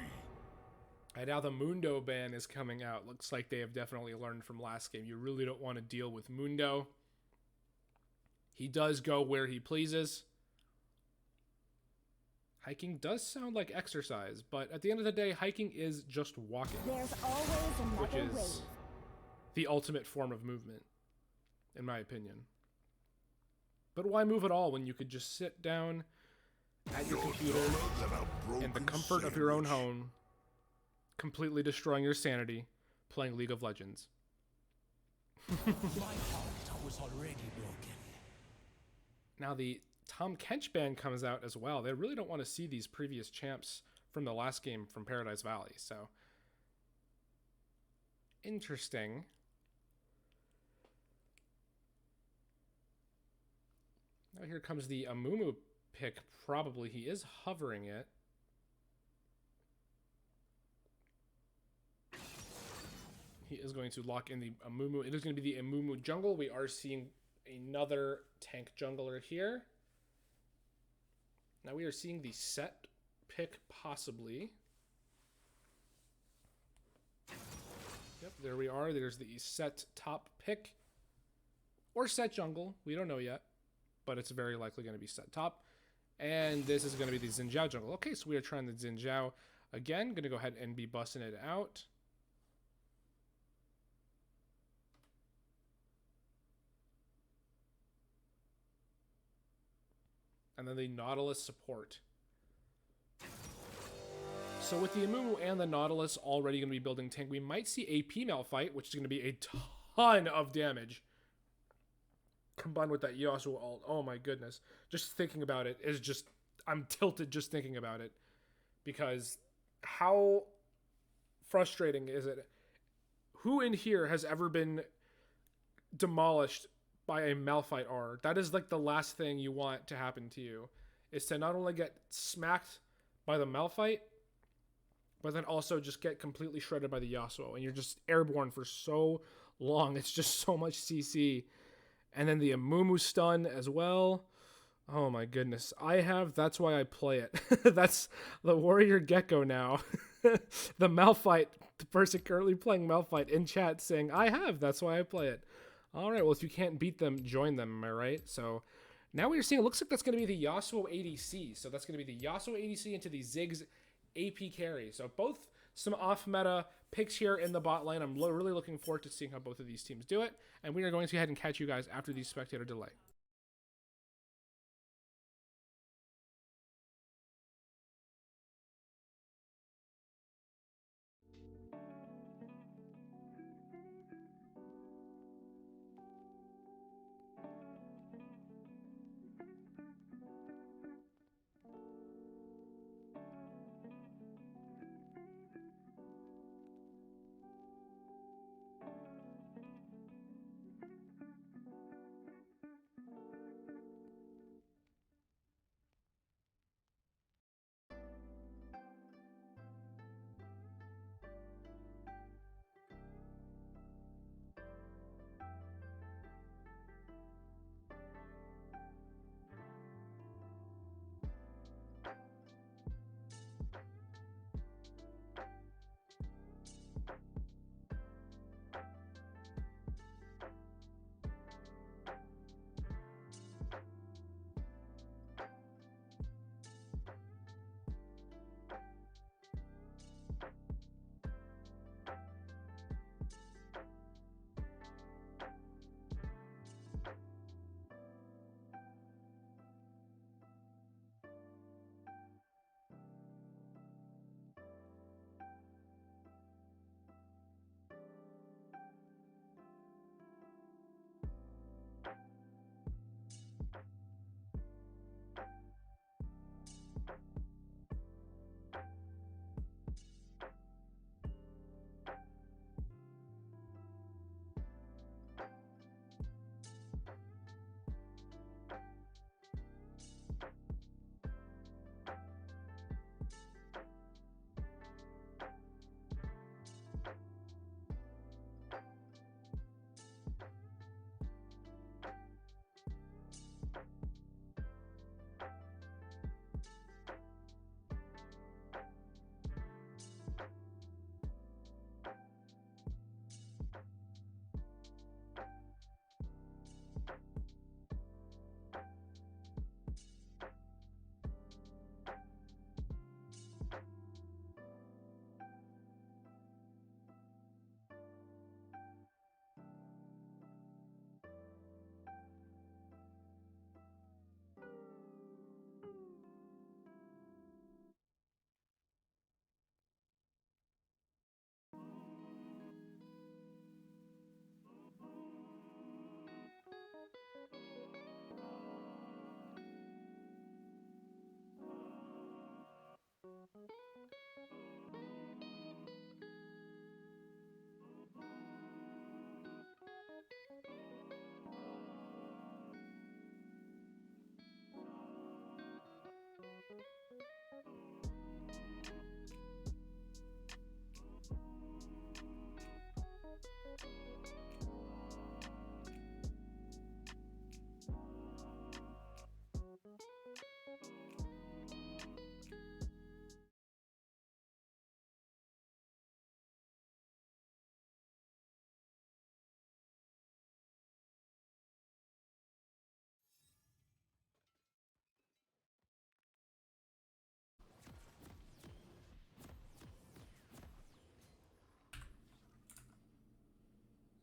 [SPEAKER 1] And now the Mundo ban is coming out. Looks like they have definitely learned from last game. You really don't want to deal with Mundo. He does go where he pleases. Hiking does sound like exercise, but at the end of the day, hiking is just walking.
[SPEAKER 3] There's always another
[SPEAKER 1] Which is
[SPEAKER 3] wave.
[SPEAKER 1] the ultimate form of movement, in my opinion. But why move at all when you could just sit down at your computer in the comfort of your own home, completely destroying your sanity, playing League of Legends?
[SPEAKER 2] My heart was already broken.
[SPEAKER 1] Now the Tom Kench ban comes out as well. They really don't want to see these previous champs from the last game from Paradise Valley. So, interesting. Now here comes the Amumu pick. Probably he is hovering it. He is going to lock in the Amumu. It is going to be the Amumu jungle. We are seeing another tank jungler here. Now we are seeing the set pick possibly. Yep, there we are. There's the set top pick. Or set jungle. We don't know yet. But it's very likely going to be set top. And this is going to be the Xin Zhao jungle. Okay, so we are trying the Xin Zhao again. Going to go ahead and be busting it out. And then the Nautilus support. So with the Amumu and the Nautilus already going to be building tank, we might see AP Malphite, which is going to be a ton of damage. Combined with that Yasuo ult. Oh my goodness. Just thinking about it is just... I'm tilted just thinking about it. Because how frustrating is it? Who in here has ever been demolished by a Malphite R? That is like the last thing you want to happen to you. Is to not only get smacked by the Malphite, but then also just get completely shredded by the Yasuo. And you're just airborne for so long. It's just so much CC. And then the Amumu stun as well. Oh my goodness. That's why I play it. That's the Warrior Gecko now. The Malphite, the person currently playing Malphite in chat saying, that's why I play it. All right, well, if you can't beat them, join them, am I right? So now we're seeing, it looks like that's going to be the Yasuo ADC. So that's going to be the Yasuo ADC into the Ziggs AP carry. So both some off-meta picks here in the bot lane. I'm really looking forward to seeing how both of these teams do it. And we are going to go ahead and catch you guys after the spectator delay.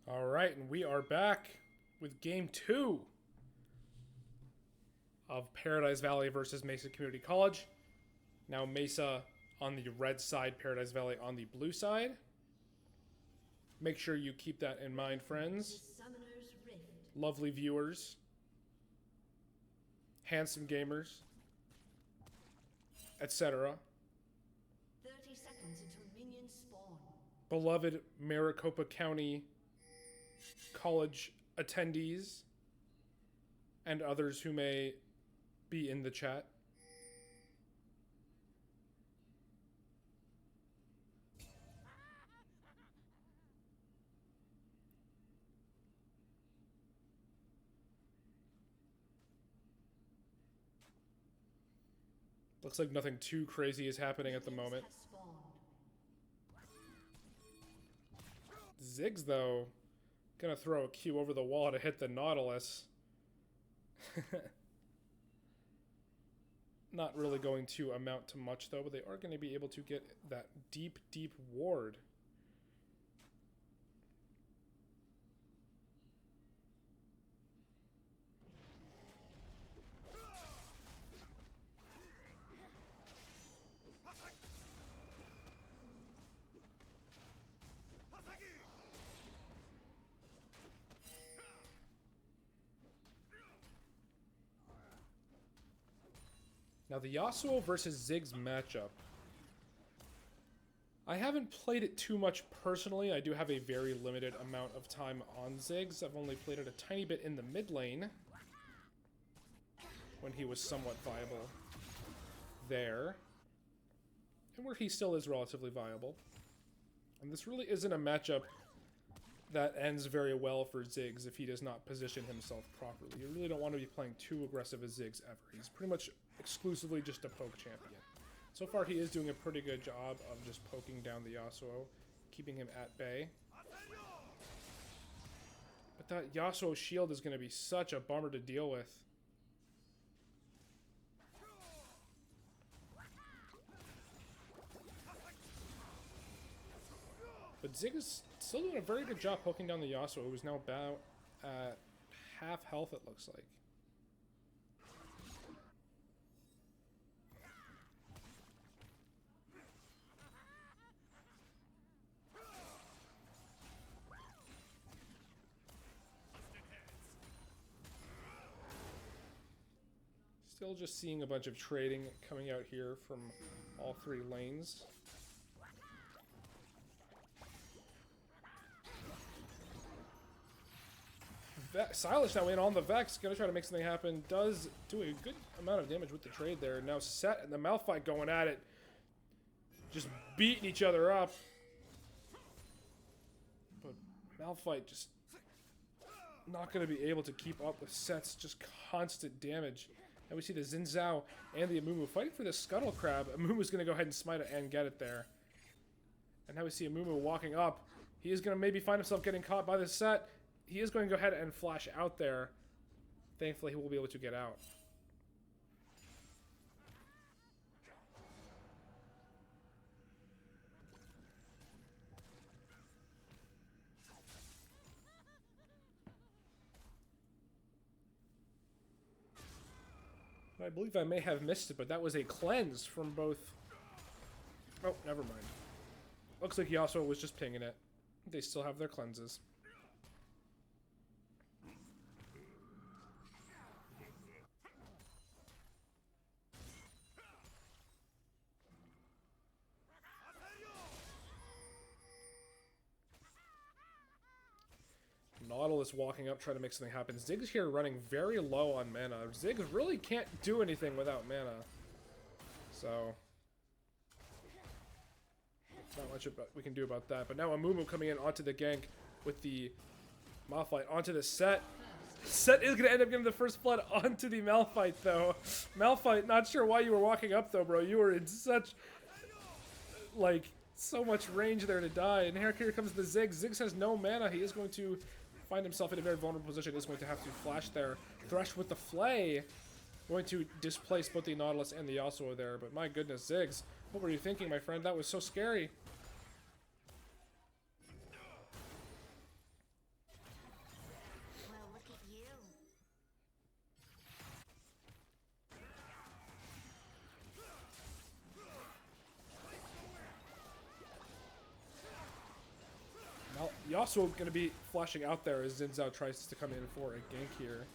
[SPEAKER 1] All right, and we are back with game 2 of Paradise Valley versus Mesa Community College. Now Mesa on the red side, Paradise Valley on the blue side. Make sure you keep that in mind, friends.
[SPEAKER 4] Summoner's Rift.
[SPEAKER 1] Lovely viewers. Handsome gamers. Etc.
[SPEAKER 4] 30 seconds until minions spawn.
[SPEAKER 1] Beloved Maricopa County College attendees and others who may be in the chat. Looks like nothing too crazy is happening at the moment.
[SPEAKER 4] Have spawned.
[SPEAKER 1] Ziggs, though, gonna throw a Q over the wall to hit the Nautilus. Not really going to amount to much, though, but they are going to be able to get that deep, deep ward. Now, the Yasuo versus Ziggs matchup. I haven't played it too much personally. I do have a very limited amount of time on Ziggs. I've only played it a tiny bit in the mid lane when he was somewhat viable there, and where he still is relatively viable. And this really isn't a matchup that ends very well for Ziggs if he does not position himself properly. You really don't want to be playing too aggressive as Ziggs ever. He's pretty much exclusively just a poke champion. So far, he is doing a pretty good job of just poking down the Yasuo, keeping him at bay. But that Yasuo shield is going to be such a bummer to deal with. But Ziggs is still doing a very good job poking down the Yasuo, who's now about at half health, it looks like. Still just seeing a bunch of trading coming out here from all three lanes. Silas now in on the Vex, gonna try to make something happen. Does do a good amount of damage with the trade there. Now Set and the Malphite going at it. Just beating each other up. But Malphite just not gonna be able to keep up with Set's just constant damage. And we see the Xin Zhao and the Amumu fighting for the Scuttle Crab. Amumu's gonna go ahead and smite it and get it there. And now we see Amumu walking up. He is gonna maybe find himself getting caught by the Set. He is going to go ahead and flash out there. Thankfully, he will be able to get out. I believe I may have missed it, but that was a cleanse from both... Oh, never mind. Looks like Yasuo was just pinging it. They still have their cleanses. Nautilus walking up, trying to make something happen. Ziggs here running very low on mana. Ziggs really can't do anything without mana. So, not much we can do about that. But now Amumu coming in onto the gank with the Malphite onto the Set. Set is going to end up getting the first blood onto the Malphite, though. Malphite, not sure why you were walking up, though, bro. You were in such, like, so much range there to die. And here comes the Ziggs. Ziggs has no mana. He is going to find himself in a very vulnerable position. Is going to have to flash there. Thresh with the Flay. Going to displace both the Nautilus and the Yasuo there. But my goodness, Ziggs. What were you thinking, my friend? That was so scary.
[SPEAKER 3] Well, look at you.
[SPEAKER 1] Yasuo going to be flashing out there as Xin Zhao tries to come in for a gank here.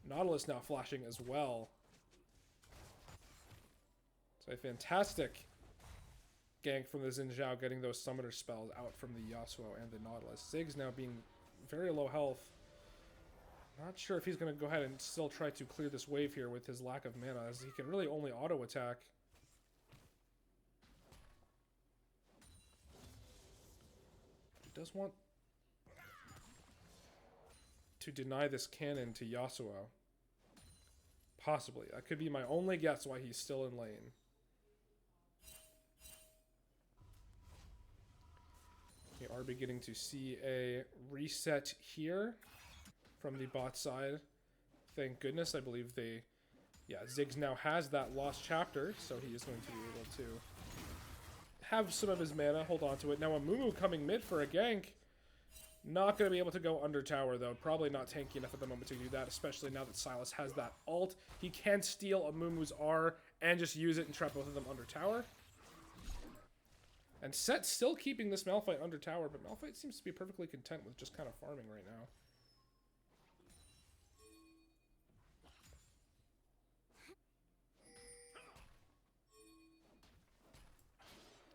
[SPEAKER 1] Nautilus now flashing as well. So a fantastic gank from the Xin Zhao, getting those summoner spells out from the Yasuo and the Nautilus. Ziggs now being very low health. Not sure if he's going to go ahead and still try to clear this wave here with his lack of mana, as he can really only auto attack. He does want to deny this cannon to Yasuo. Possibly. That could be my only guess why he's still in lane. We are beginning to see a reset here from the bot side. Thank goodness. I believe they... Yeah, Ziggs now has that lost chapter, so he is going to be able to have some of his mana, hold on to it. Now Amumu coming mid for a gank. Not going to be able to go under tower, though. Probably not tanky enough at the moment to do that, especially now that Sylas has that ult. He can steal Amumu's R and just use it and trap both of them under tower. And Set still keeping this Malphite under tower, but Malphite seems to be perfectly content with just kind of farming right now.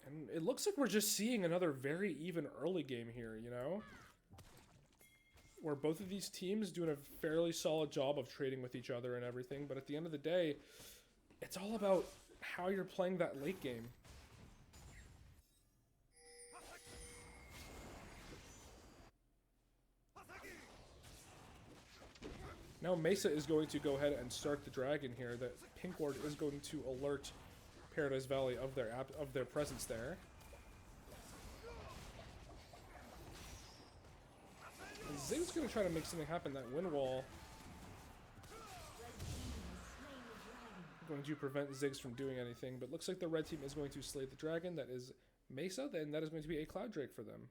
[SPEAKER 1] And it looks like we're just seeing another very even early game here, you know? Where both of these teams doing a fairly solid job of trading with each other and everything, but at the end of the day, it's all about how you're playing that late game. Now Mesa is going to go ahead and start the dragon here. The Pink Ward is going to alert Paradise Valley of their presence there. And Zig's going to try to make something happen. That wind wall going to prevent Ziggs from doing anything, but looks like the red team is going to slay the dragon. That is Mesa, then that is going to be a Cloud Drake for them.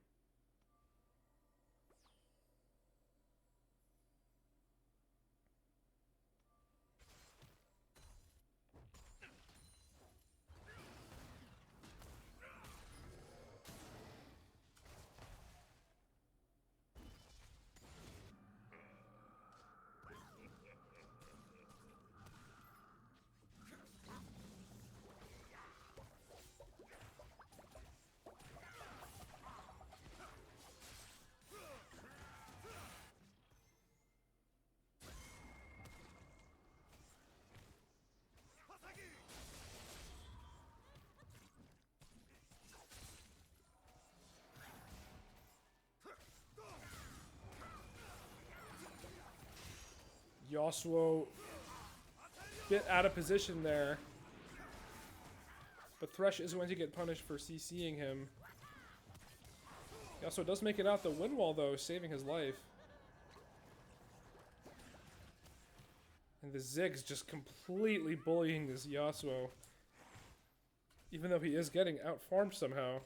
[SPEAKER 1] Yasuo bit out of position there, but Thresh is going to get punished for CCing him. Yasuo does make it out the wind wall though, saving his life. And the Ziggs just completely bullying this Yasuo, even though he is getting out-farmed somehow.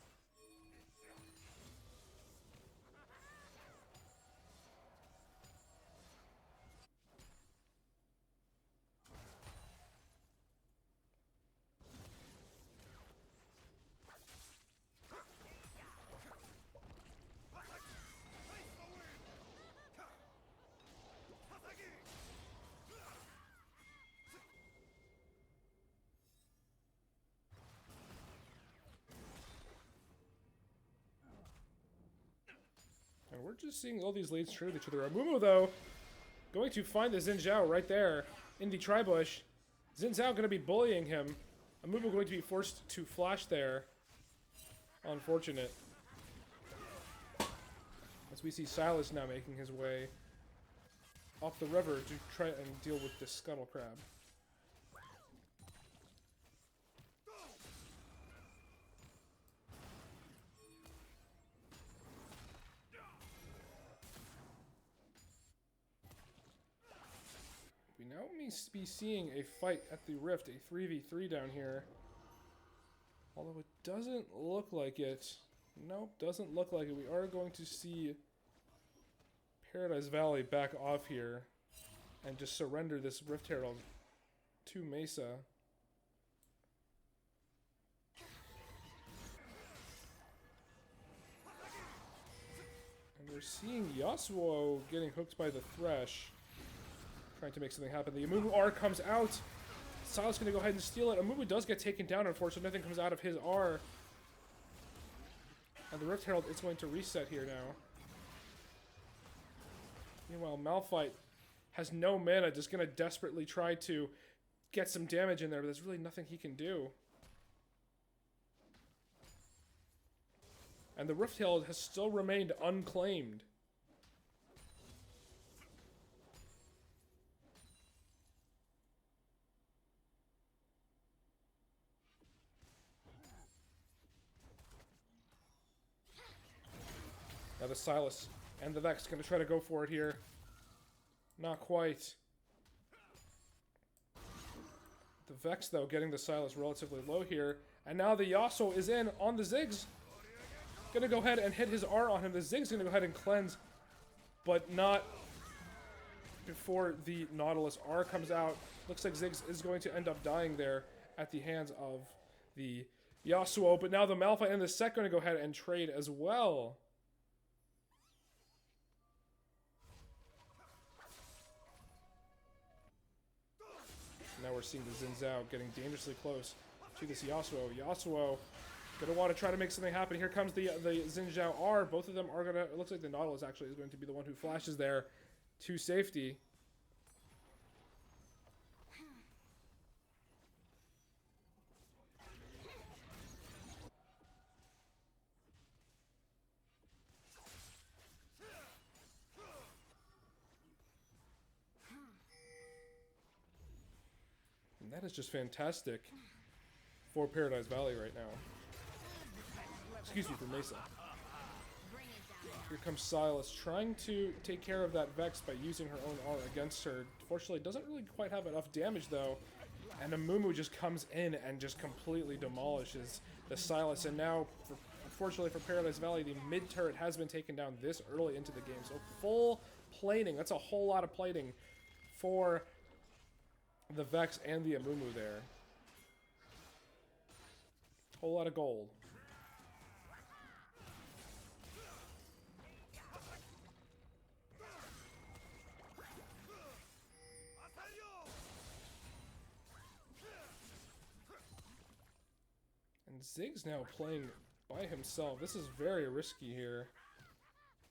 [SPEAKER 1] And we're just seeing all these lanes trade with each other. Amumu, though, going to find the Xin Zhao right there in the tri-bush. Xin Zhao going to be bullying him. Amumu going to be forced to flash there. Unfortunate. As we see Sylas now making his way up the river to try and deal with this Scuttle Crab. We now may be seeing a fight at the Rift, a 3v3 down here. Although it doesn't look like it. Nope, doesn't look like it. We are going to see Paradise Valley back off here and just surrender this Rift Herald to Mesa. We're seeing Yasuo getting hooked by the Thresh. Trying to make something happen. The Amumu R comes out. Silas going to go ahead and steal it. Amumu does get taken down, unfortunately. Nothing comes out of his R. And the Rift Herald is going to reset here now. Meanwhile, Malphite has no mana, just going to desperately try to get some damage in there, but there's really nothing he can do. And the Rift Herald has still remained unclaimed. Now the Silas and the Vex going to try to go for it here. Not quite. The Vex, though, getting the Silas relatively low here. And now the Yasuo is in on the Ziggs. Going to go ahead and hit his R on him. The Ziggs going to go ahead and cleanse. But not before the Nautilus R comes out. Looks like Ziggs is going to end up dying there at the hands of the Yasuo. But now the Malphite and the Set going to go ahead and trade as well. Now we're seeing the Xin Zhao getting dangerously close to this Yasuo. Yasuo gonna want to try to make something happen. Here comes the Xin Zhao R. Both of them are gonna. It looks like the Nautilus actually is going to be the one who flashes there to safety. And that is just fantastic for Paradise Valley right now. Excuse me, for Mesa. Here comes Silas trying to take care of that Vex by using her own R against her. Fortunately, doesn't really quite have enough damage though. And Amumu just comes in and just completely demolishes the Silas. And now, unfortunately for Paradise Valley, the mid turret has been taken down this early into the game. So full plating. That's a whole lot of plating for the Vex and the Amumu there. Whole lot of gold. And Ziggs now playing by himself. This is very risky here.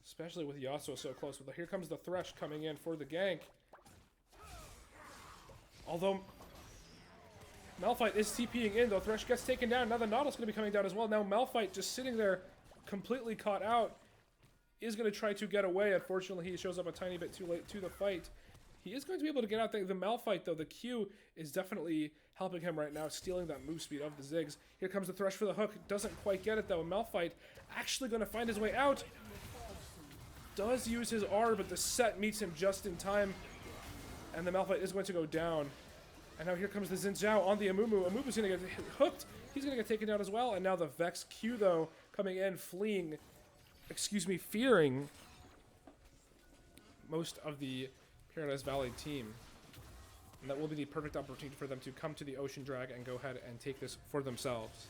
[SPEAKER 1] Especially with Yasuo so close. But here comes the Thresh coming in for the gank. Although Malphite is TPing in, though Thresh gets taken down. Now the Nautilus is going to be coming down as well. Now Malphite just sitting there completely caught out is going to try to get away. Unfortunately, he shows up a tiny bit too late to the fight. He is going to be able to get out there. The Malphite, though, the Q is definitely helping him right now, stealing that move speed of the Ziggs. Here comes the Thresh for the hook. Doesn't quite get it, though. Malphite actually going to find his way out. Does use his R, but the Set meets him just in time. And the Malphite is going to go down. And now here comes the Xin Zhao on the Amumu. Amumu's going to get hooked. He's going to get taken down as well. And now the Vex Q, though, coming in, fearing most of the Paradise Valley team. And that will be the perfect opportunity for them to come to the Ocean Drag and go ahead and take this for themselves.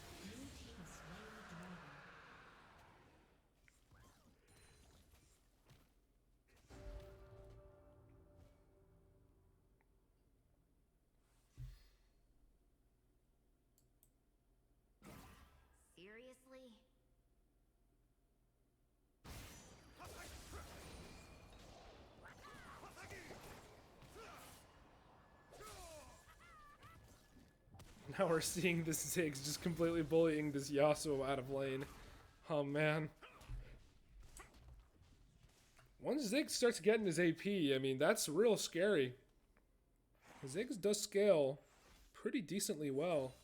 [SPEAKER 3] Seriously?
[SPEAKER 1] Now we're seeing this Ziggs just completely bullying this Yasuo out of lane. Oh man. Once Ziggs starts getting his AP, I mean, that's real scary. Ziggs does scale pretty decently well.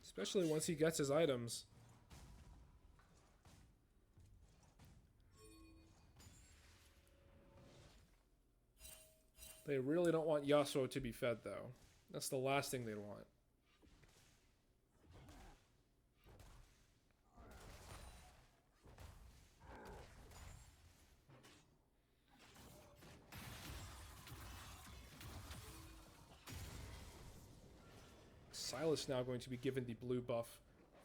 [SPEAKER 1] Especially once he gets his items. They really don't want Yasuo to be fed, though. That's the last thing they'd want. Silas now going to be given the blue buff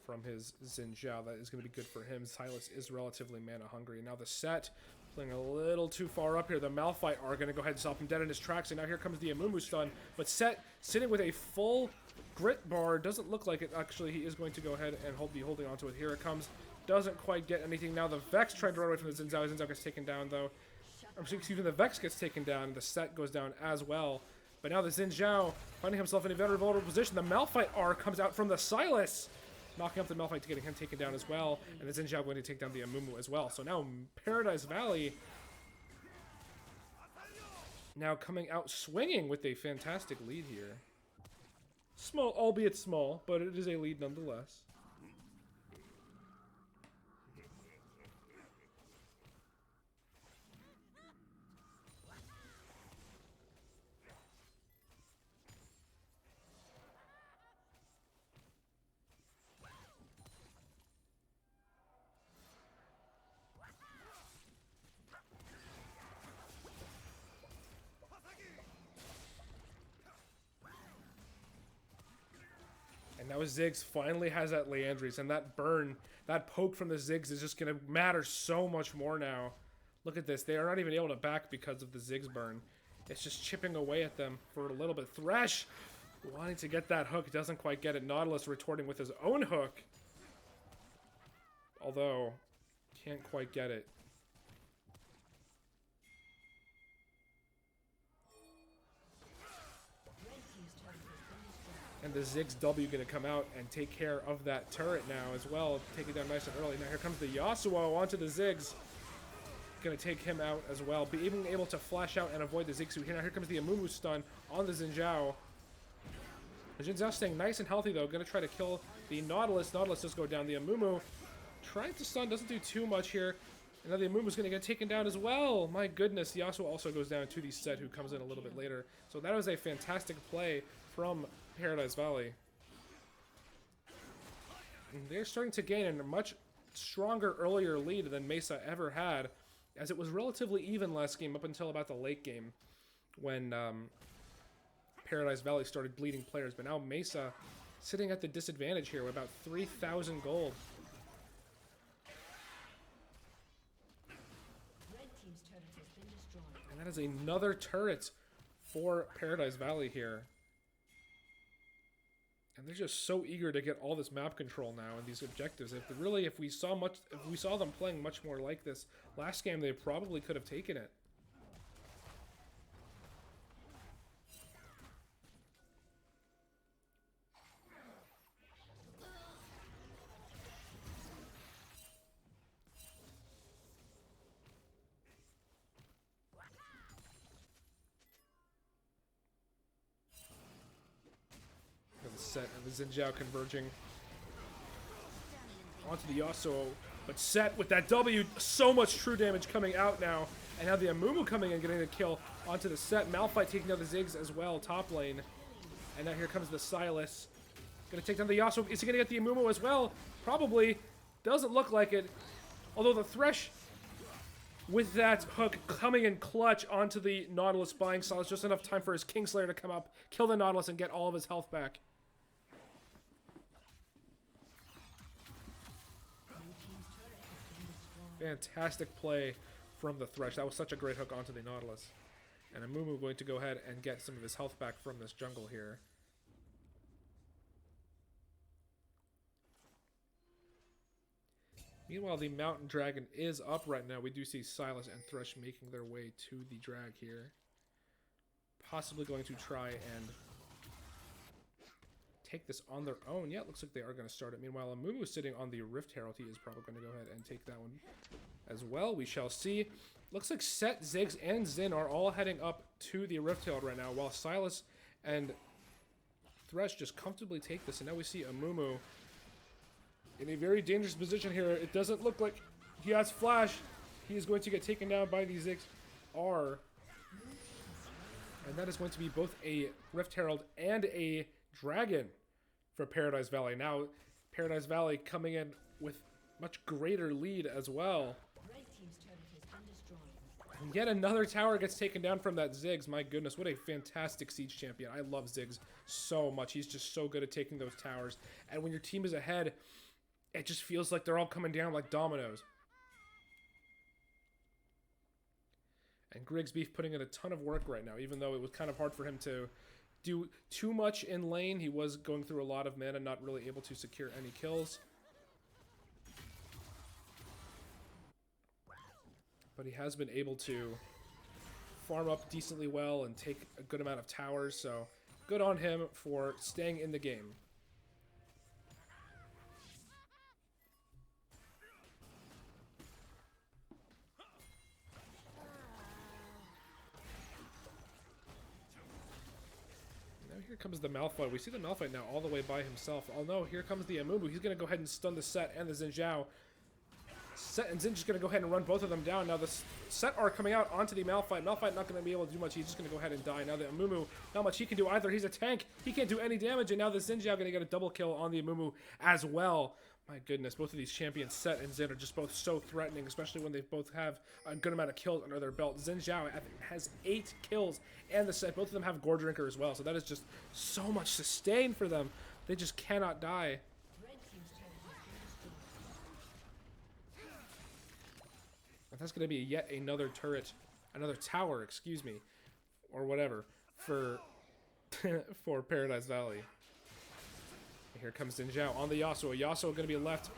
[SPEAKER 1] from his Xin Zhao. That is going to be good for him. Silas is relatively mana hungry. Now the set playing a little too far up here. The Malphite are going to go ahead and stop him dead in his tracks. And now here comes the Amumu stun. But Set sitting with a full grit bar. Doesn't look like it. Actually, he is going to go ahead and be holding onto it. Here it comes. Doesn't quite get anything. Now the Vex trying to run away from the Xin Zhao. Xin Zhao gets taken down though. Excuse me, the Vex gets taken down. The Set goes down as well. But now the Xin Zhao finding himself in a very vulnerable position. The Malphite R comes out from the Silas, knocking up the Malphite to getting him taken down as well. And the Xin Zhao going to take down the Amumu as well. So now Paradise Valley now coming out swinging with a fantastic lead here. Small, albeit small, but it is a lead nonetheless. And now Ziggs finally has that Leandries, and that burn, that poke from the Ziggs is just going to matter so much more now. Look at this. They are not even able to back because of the Ziggs burn. It's just chipping away at them for a little bit. Thresh wanting to get that hook, doesn't quite get it. Nautilus retorting with his own hook. Although, can't quite get it. And the Ziggs W going to come out and take care of that turret now as well. Take it down nice and early. Now here comes the Yasuo onto the Ziggs. Going to take him out as well. Being able to flash out and avoid the Ziggs. Now here comes the Amumu stun on the Xin Zhao. The Xin Zhao staying nice and healthy though. Going to try to kill the Nautilus. Nautilus does go down. The Amumu trying to stun. Doesn't do too much here. And now the Amumu's going to get taken down as well. My goodness. Yasuo also goes down to the Set, who comes in a little bit later. So that was a fantastic play from Paradise Valley. And they're starting to gain a much stronger earlier lead than Mesa ever had, as it was relatively even last game up until about the late game when Paradise Valley started bleeding players. But now Mesa sitting at the disadvantage here with about 3,000 gold.
[SPEAKER 4] Red team's turret has been destroyed.
[SPEAKER 1] And that is another turret for Paradise Valley here. And they're just so eager to get all this map control now and these objectives. If we saw them playing much more like this last game, they probably could have taken it. Set and the Xin Zhao converging onto the Yasuo, but Set with that W, so much true damage coming out now, and now the Amumu coming in getting a kill onto the Set. Malphite taking down the Ziggs as well, top lane, and now here comes the Silas, gonna take down the Yasuo. Is he gonna get the Amumu as well? Probably. Doesn't look like it, although the Thresh with that hook coming in clutch onto the Nautilus, buying Silas just enough time for his Kingslayer to come up, kill the Nautilus, and get all of his health back. Fantastic play from the Thresh. That was such a great hook onto the Nautilus. And Amumu going to go ahead and get some of his health back from this jungle here. Meanwhile, the Mountain Dragon is up right now. We do see Silas and Thresh making their way to the drag here. Possibly going to try and take this on their own. Yeah, it looks like they are going to start it. Meanwhile, Amumu sitting on the Rift Herald. He is probably going to go ahead and take that one as well. We shall see. Looks like Set, Ziggs, and Xin are all heading up to the Rift Herald right now, while Silas and Thresh just comfortably take this. And now we see Amumu in a very dangerous position here. It doesn't look like he has Flash. He is going to get taken down by the Ziggs R. And that is going to be both a Rift Herald and a Dragon for Paradise Valley. Now, Paradise Valley coming in with much greater lead as well.
[SPEAKER 4] Red team's turret has been destroyed.
[SPEAKER 1] And yet another tower gets taken down from that Ziggs. My goodness, what a fantastic Siege champion. I love Ziggs so much. He's just so good at taking those towers. And when your team is ahead, it just feels like they're all coming down like dominoes. And Griggs Beef putting in a ton of work right now, even though it was kind of hard for him to do too much in lane. He was going through a lot of mana, not really able to secure any kills. But he has been able to farm up decently well and take a good amount of towers, so good on him for staying in the game. Now here comes the Malphite. We see the Malphite now all the way by himself. Oh no, here comes the Amumu. He's going to go ahead and stun the Set and the Xin Zhao. Set and Xin just going to go ahead and run both of them down. Now the Set are coming out onto the Malphite. Malphite not going to be able to do much. He's just going to go ahead and die. Now the Amumu, not much he can do either. He's a tank. He can't do any damage. And now the Xin Zhao going to get a double kill on the Amumu as well. My goodness, both of these champions, Set and Xin, are just both so threatening, especially when they both have a good amount of kills under their belt. Xin Zhao has 8 kills, and the Set, both of them have Gore Drinker as well. So that is just so much sustain for them. They just cannot die. That's going to be yet another turret, another tower, excuse me, or whatever, for for Paradise Valley. Here comes Xin Zhao on the Yasuo. Yasuo going to be left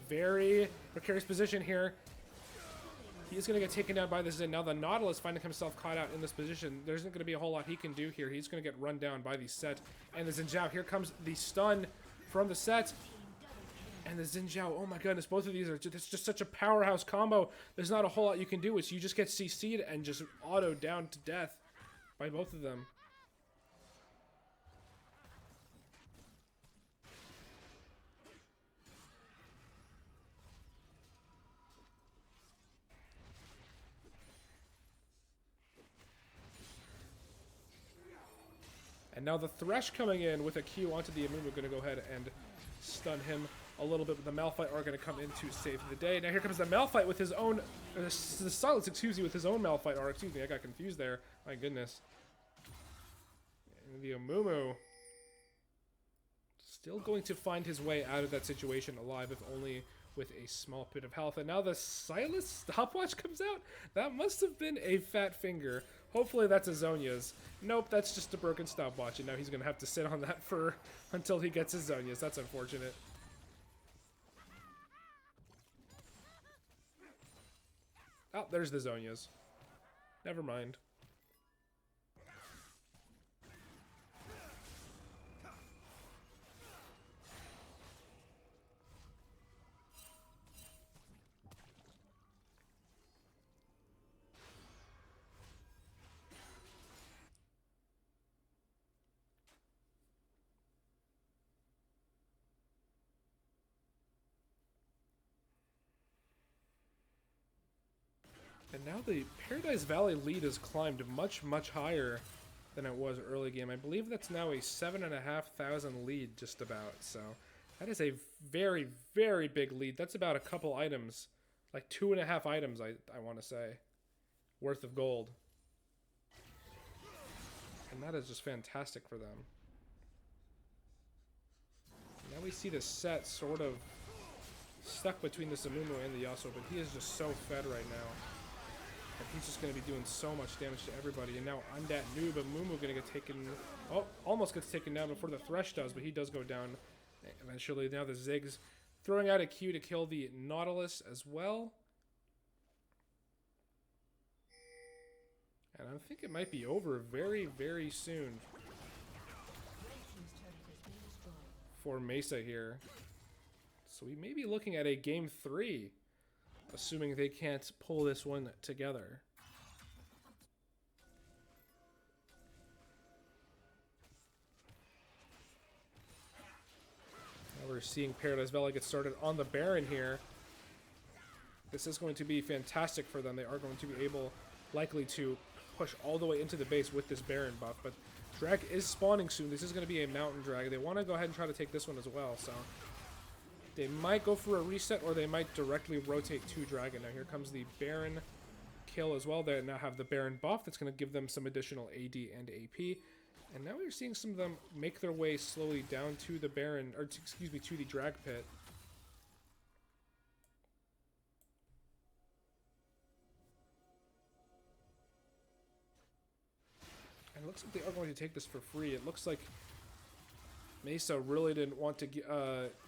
[SPEAKER 1] very precarious position here. He's going to get taken down by the Xin. Now the Nautilus finding himself caught out in this position. There isn't going to be a whole lot he can do here. He's going to get run down by the Set and the Xin Zhao. Here comes the stun from the Set. And the Xin Zhao, oh my goodness, both of these are just such a powerhouse combo. There's not a whole lot you can do. It's you just get CC'd and just auto down to death by both of them. And now the Thresh coming in with a Q onto the Amumu, going to go ahead and stun him a little bit, but the Malphite are going to come in to save the day. Now here comes the Malphite with his own, the Silence, excuse me, with his own Malphite, or excuse me, I got confused there. My goodness. And the Amumu still going to find his way out of that situation alive, if only with a small bit of health. And now the Silas stopwatch comes out. That must have been a fat finger. Hopefully that's a Zhonya's. Nope, that's just a broken stopwatch, and now he's going to have to sit on that for until he gets his Zhonya's. That's unfortunate. Oh, there's the Zhonya's. Never mind. And now the Paradise Valley lead has climbed much, much higher than it was early game. I believe that's now a 7,500 lead just about. So that is a very, very big lead. That's about a couple items, like 2.5 items, I want to say, worth of gold. And that is just fantastic for them. Now we see the Set sort of stuck between the Amumu and the Yasuo, but he is just so fed right now. And he's just going to be doing so much damage to everybody. And now Undat Noob Amumu going to get taken... Oh, almost gets taken down before the Thresh does, but he does go down eventually. Now the Ziggs throwing out a Q to kill the Nautilus as well. And I think it might be over very, very soon for Mesa here. So we may be looking at a Game 3. Assuming they can't pull this one together. Now we're seeing Paradise Valley get started on the Baron here. This is going to be fantastic for them. They are going to be able, likely, to push all the way into the base with this Baron buff. But Drag is spawning soon. This is going to be a Mountain Drag. They want to go ahead and try to take this one as well, so... They might go for a reset, or they might directly rotate to Dragon. Now here comes the Baron kill as well. They now have the Baron buff. That's going to give them some additional AD and AP. And now we're seeing some of them make their way slowly down to the Baron, or excuse me, to the Drag Pit. looks like they are going to take this for free. It looks like Mesa really didn't want to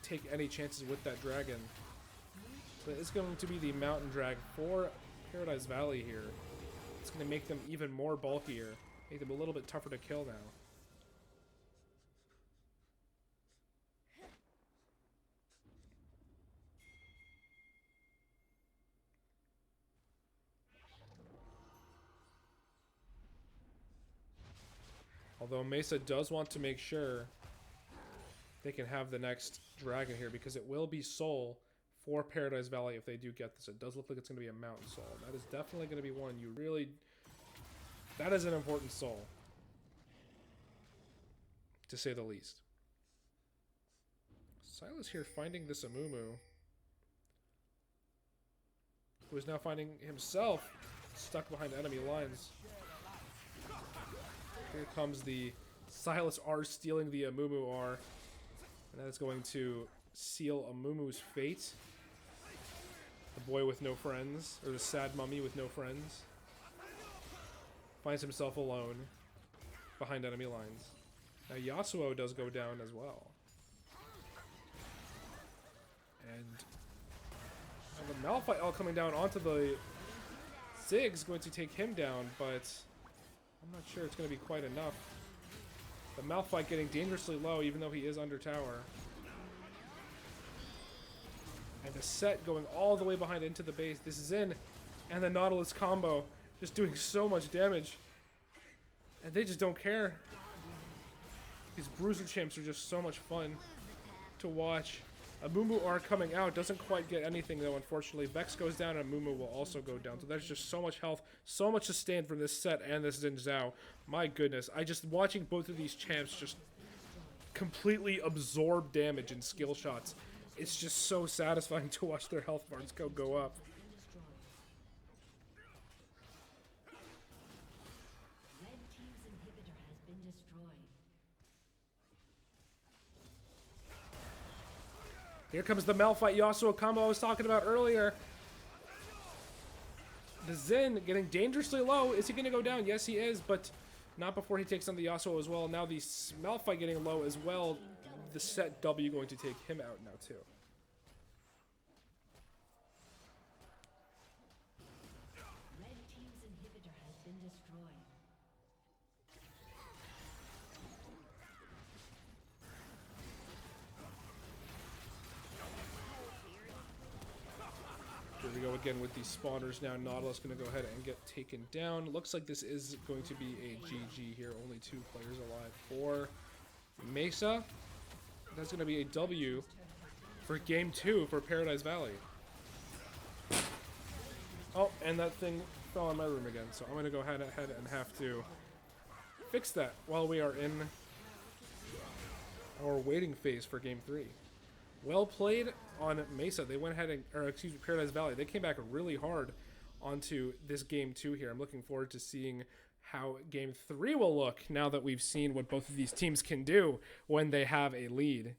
[SPEAKER 1] take any chances with that dragon. So it's going to be the mountain drag for Paradise Valley here. It's going to make them even more bulkier, make them a little bit tougher to kill now. Although Mesa does want to make sure they can have the next dragon here, because it will be soul for Paradise Valley if they do get this. It does look like it's going to be a mountain soul. That is definitely going to be one you really... That is an important soul, to say the least. Silas here finding this Amumu, who is now finding himself stuck behind enemy lines. Here comes the Silas R stealing the Amumu R. And that is going to seal Amumu's fate. The boy with no friends, or the sad mummy with no friends, finds himself alone behind enemy lines. Now Yasuo does go down as well. And the Malphite all coming down onto the Zig's going to take him down, but I'm not sure it's going to be quite enough. The Malphite getting dangerously low, even though he is under tower. And the set going all the way behind into the base. This is in, and the Nautilus combo just doing so much damage. And they just don't care. These Bruiser champs are just so much fun to watch. Amumu R coming out, doesn't quite get anything though, unfortunately. Vex goes down and Amumu will also go down. So there's just so much health, so much sustain from this set and this Xin Zhao. My goodness, watching both of these champs just completely absorb damage and skill shots. It's just so satisfying to watch their health bars go up.
[SPEAKER 4] Red team's inhibitor has been destroyed.
[SPEAKER 1] Here comes the Malphite Yasuo combo I was talking about earlier. The Xin getting dangerously low. Is he going to go down? Yes, he is, but not before he takes on the Yasuo as well. Now the Malphite getting low as well. The set W going to take him out now too.
[SPEAKER 4] Red team's inhibitor has been destroyed.
[SPEAKER 1] Here we go again with these spawners now. Nautilus going to go ahead and get taken down. Looks like this is going to be a GG here. Only 2 players alive for Mesa. That's going to be a W for game 2 for Paradise Valley. Oh, and that thing fell in my room again. So I'm going to go ahead and have to fix that while we are in our waiting phase for game 3. Well played on Mesa. They went ahead and, or excuse me, Paradise Valley. They came back really hard onto this game 2 here. I'm looking forward to seeing how game 3 will look now that we've seen what both of these teams can do when they have a lead.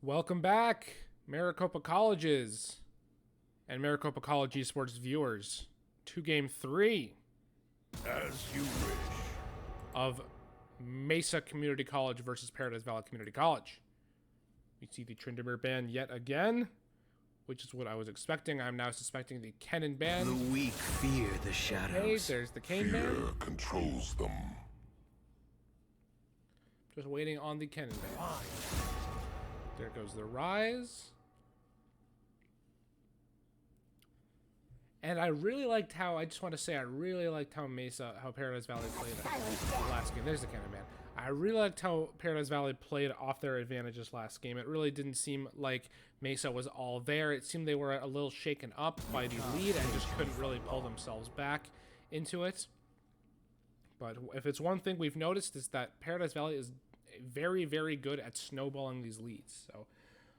[SPEAKER 1] Welcome back, Maricopa Colleges and Maricopa College Esports viewers, to Game 3
[SPEAKER 5] As you wish.
[SPEAKER 1] of Mesa Community College versus Paradise Valley Community College. We see the Tryndamere ban yet again, which is what I was expecting. I'm now suspecting the Kennen ban.
[SPEAKER 2] The weak fear the
[SPEAKER 1] Okay,
[SPEAKER 2] shadows.
[SPEAKER 1] there's the Kane
[SPEAKER 5] Fear
[SPEAKER 1] ban.
[SPEAKER 5] controls them.
[SPEAKER 1] Just waiting on the Kennen ban. There goes the Rise. And I really liked how, I just want to say, I really liked how Paradise Valley played last game. There's the Cannon Man. I really liked how Paradise Valley played off their advantages last game. It really didn't seem like Mesa was all there. It seemed they were a little shaken up by the lead and just couldn't really pull themselves back into it. But if it's one thing we've noticed is that Paradise Valley is very, very good at snowballing these leads. So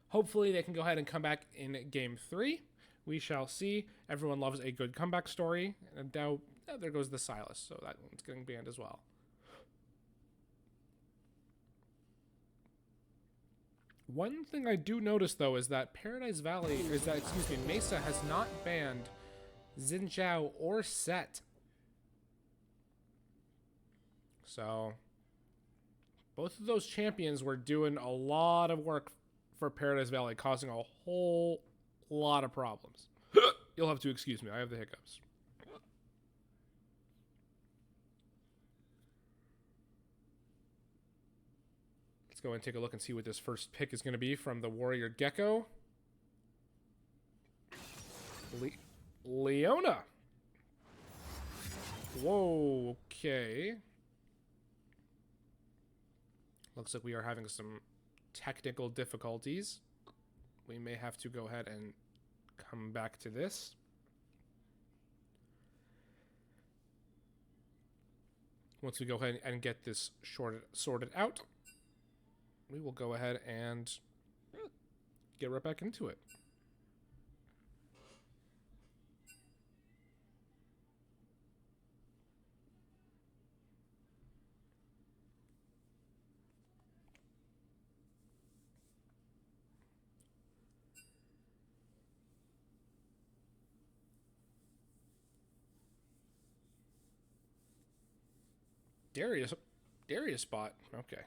[SPEAKER 1] hopefully they can go ahead and come back in Game 3. We shall see. Everyone loves a good comeback story. And now there goes the Silas. So that one's getting banned as well. One thing I do notice, though, is that Mesa has not banned Xin Zhao or Set. So both of those champions were doing a lot of work for Paradise Valley, causing a whole lot of problems. You'll have to excuse me. I have the hiccups. Let's go and take a look and see what this first pick is going to be from the Warrior Gecko. Leona. Whoa, okay. Looks like we are having some technical difficulties. We may have to go ahead and come back to this. Once we go ahead and get this sorted out, we will go ahead and get right back into it. Darius bot. Okay.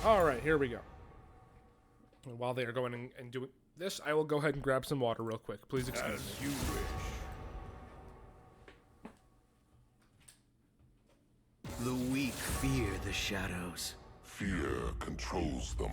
[SPEAKER 1] All right, here we go. And while they are going and doing this, I will go ahead and grab some water real quick. Please excuse me.
[SPEAKER 5] As you wish.
[SPEAKER 2] The weak fear the shadows.
[SPEAKER 5] Fear controls them.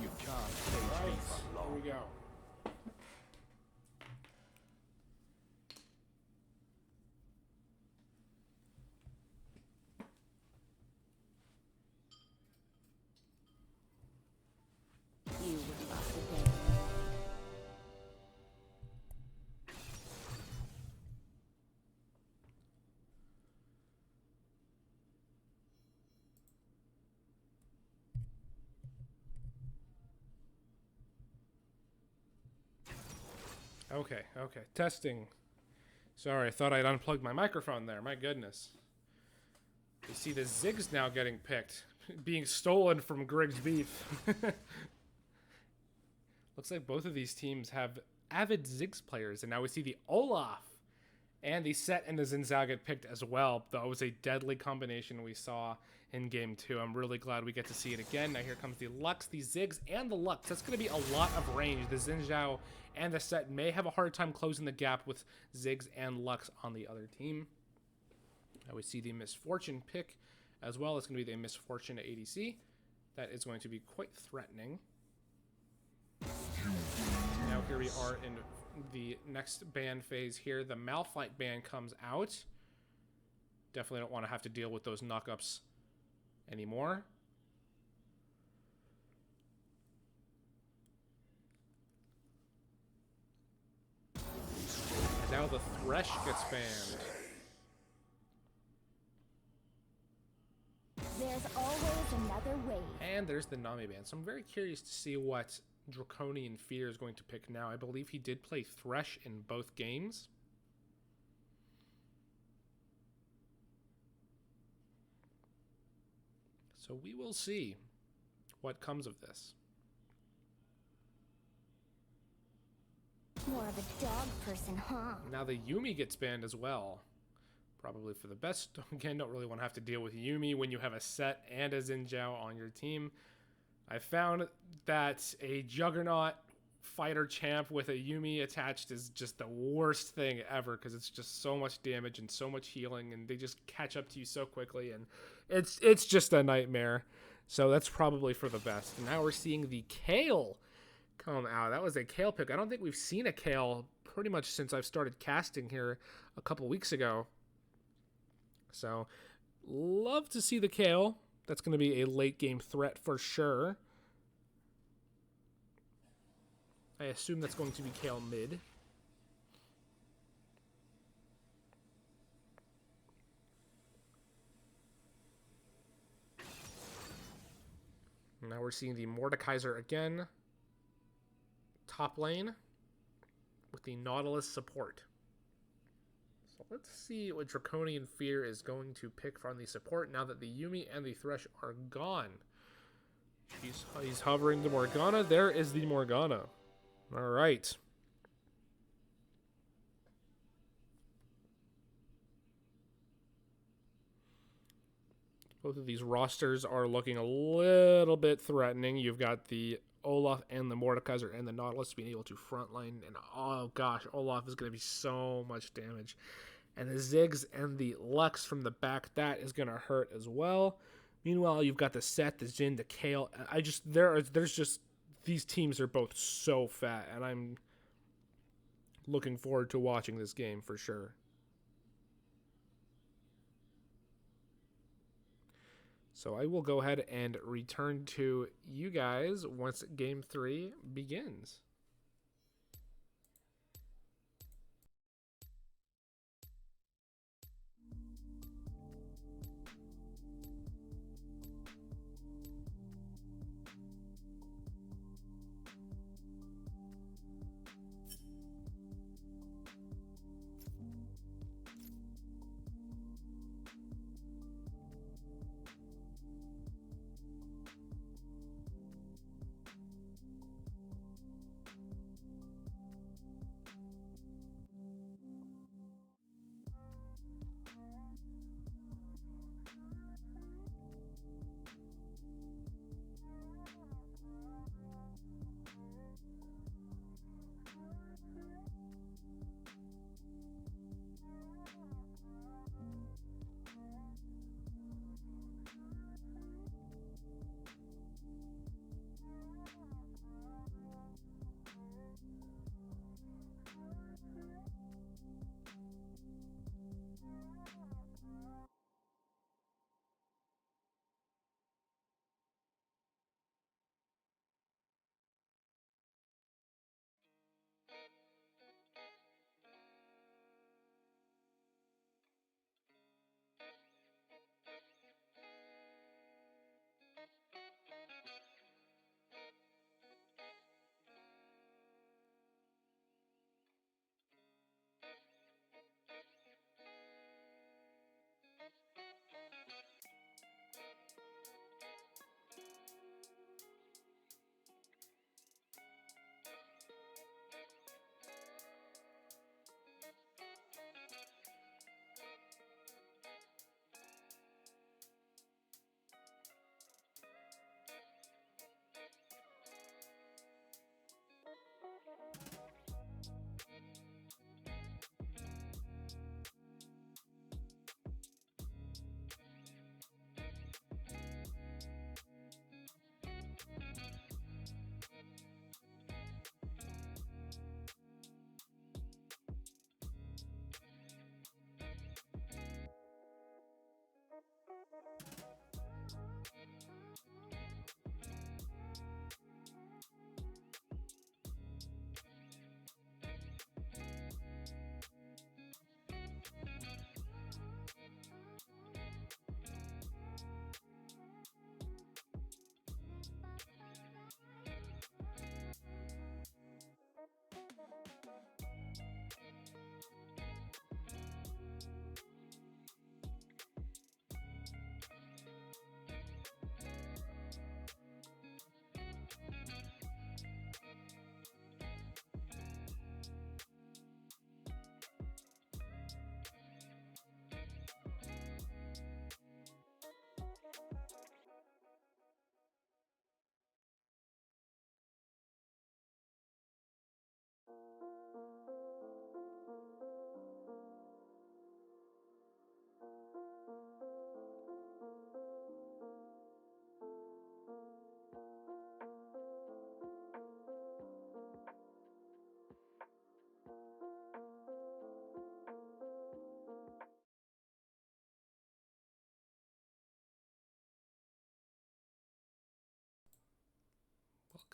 [SPEAKER 2] You can't cage me for
[SPEAKER 1] Here
[SPEAKER 2] long.
[SPEAKER 1] we go.
[SPEAKER 3] You would love the day.
[SPEAKER 1] Okay, testing. Sorry, I thought I'd unplugged my microphone there. My goodness. You see the Ziggs now getting picked. Being stolen from Griggs Beef. Looks like both of these teams have avid Ziggs players. And now we see the Olaf and the Set and the Xin Zhao get picked as well. That was a deadly combination we saw in Game 2. I'm really glad we get to see it again. Now here comes the Lux, the Ziggs, and the Lux. That's going to be a lot of range. The Xin Zhao and the set may have a hard time closing the gap with Ziggs and Lux on the other team. Now we see the Misfortune pick as well. It's going to be the Misfortune ADC. That is going to be quite threatening. Now here we are in the next ban phase here. The Malphite ban comes out. Definitely don't want to have to deal with those knockups anymore. And now the Thresh gets banned.
[SPEAKER 3] There's always another way.
[SPEAKER 1] And there's the Nami ban. So I'm very curious to see what Draconian Fear is going to pick now. I believe he did play Thresh in both games. So we will see what comes of this.
[SPEAKER 3] More of a dog person, huh?
[SPEAKER 1] Now the Yuumi gets banned as well. Probably for the best. Again, don't really want to have to deal with Yuumi when you have a Set and a Xin Zhao on your team. I found that a Juggernaut fighter champ with a Yuumi attached is just the worst thing ever, because it's just so much damage and so much healing, and they just catch up to you so quickly, and it's just a nightmare. So that's probably for the best. And now we're seeing the Kale come out. That was a Kale pick. I don't think we've seen a Kale pretty much since I've started casting here a couple weeks ago. So love to see the Kale. That's going to be a late game threat for sure. I assume that's going to be Kale mid. Now we're seeing the Mordekaiser again. Top lane with the Nautilus support. So let's see what Draconian Fear is going to pick from the support now that the Yuumi and the Thresh are gone. He's hovering the Morgana. There is the Morgana. All right. Both of these rosters are looking a little bit threatening. You've got the Olaf and the Mordekaiser and the Nautilus being able to frontline. And oh gosh, Olaf is going to be so much damage. And the Ziggs and the Lux from the back, that is going to hurt as well. Meanwhile, you've got the Set, the Jhin, the Kale. There's just, these teams are both so fat, and I'm looking forward to watching this game for sure. So I will go ahead and return to you guys once Game 3 begins.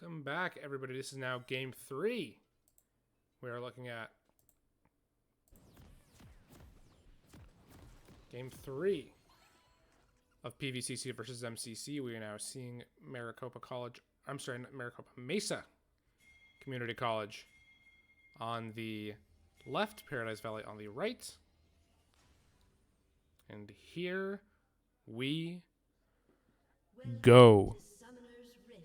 [SPEAKER 1] Welcome back, everybody. This is now game 3. We are looking at game 3 of PVCC versus MCC. We are now seeing Maricopa College. I'm sorry, not Maricopa, Mesa Community College on the left, Paradise Valley on the right. And here we go.
[SPEAKER 4] Summoner's Rift.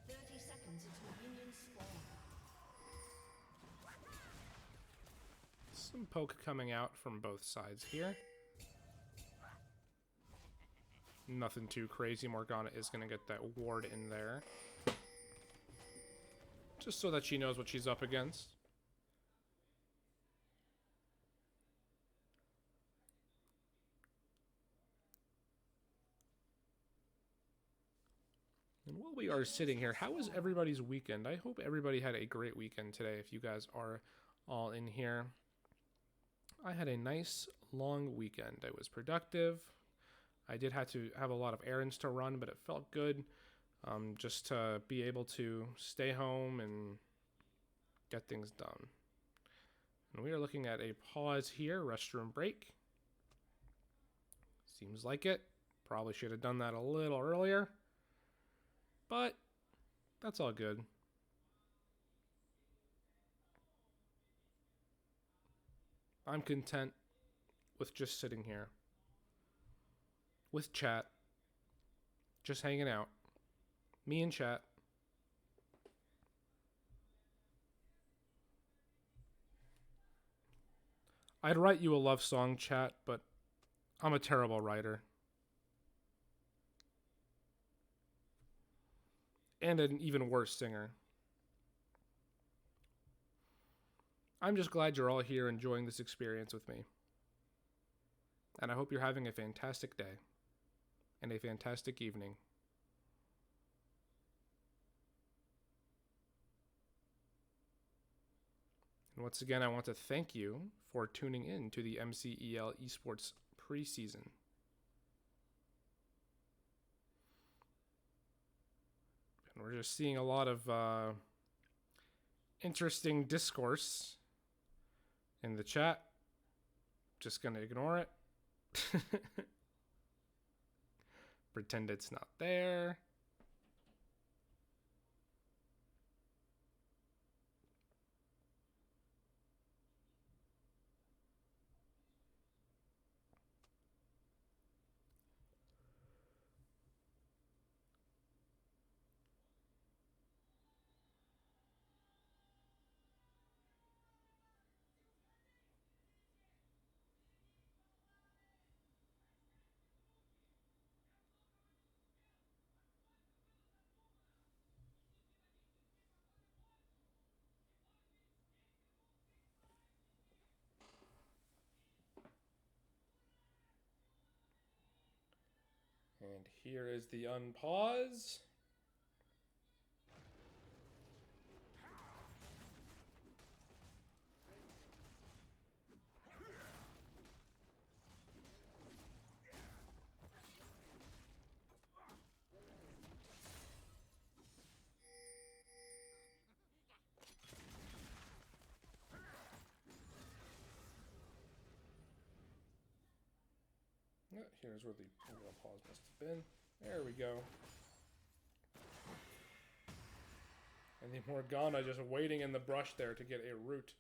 [SPEAKER 4] 30 seconds until minions spawn.
[SPEAKER 1] Some poke coming out from both sides here. Nothing too crazy. Morgana is going to get that ward in there. Just so that she knows what she's up against. And while we are sitting here, how was everybody's weekend? I hope everybody had a great weekend today if you guys are all in here. I had a nice long weekend. I was productive. I did have to have a lot of errands to run, but it felt good just to be able to stay home and get things done. And we are looking at a pause here, restroom break. Seems like it. Probably should have done that a little earlier, but that's all good. I'm content with just sitting here with chat, just hanging out, me and chat. I'd write you a love song, chat, but I'm a terrible writer. And an even worse singer. I'm just glad you're all here enjoying this experience with me. And I hope you're having a fantastic day and a fantastic evening. And once again, I want to thank you for tuning in to the MCEL Esports Preseason. And we're just seeing a lot of interesting discourse in the chat. Just gonna ignore it. Pretend it's not there. And here is the unpause. Here's where the pause must have been. There we go. And the Morgana just waiting in the brush there to get a root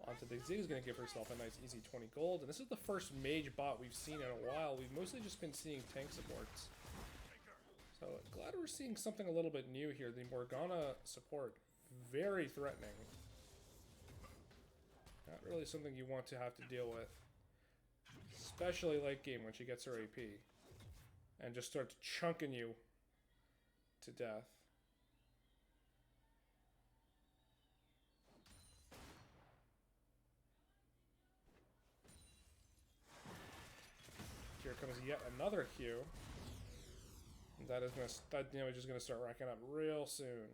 [SPEAKER 1] onto the Zig's going to give herself a nice easy 20 gold. And this is the first mage bot we've seen in a while. We've mostly just been seeing tank supports. So glad we're seeing something a little bit new here. The Morgana support, very threatening. Not really something you want to have to deal with. Especially late game when she gets her AP and just starts chunking you to death. Here comes yet another Q. That damage is gonna start racking up real soon.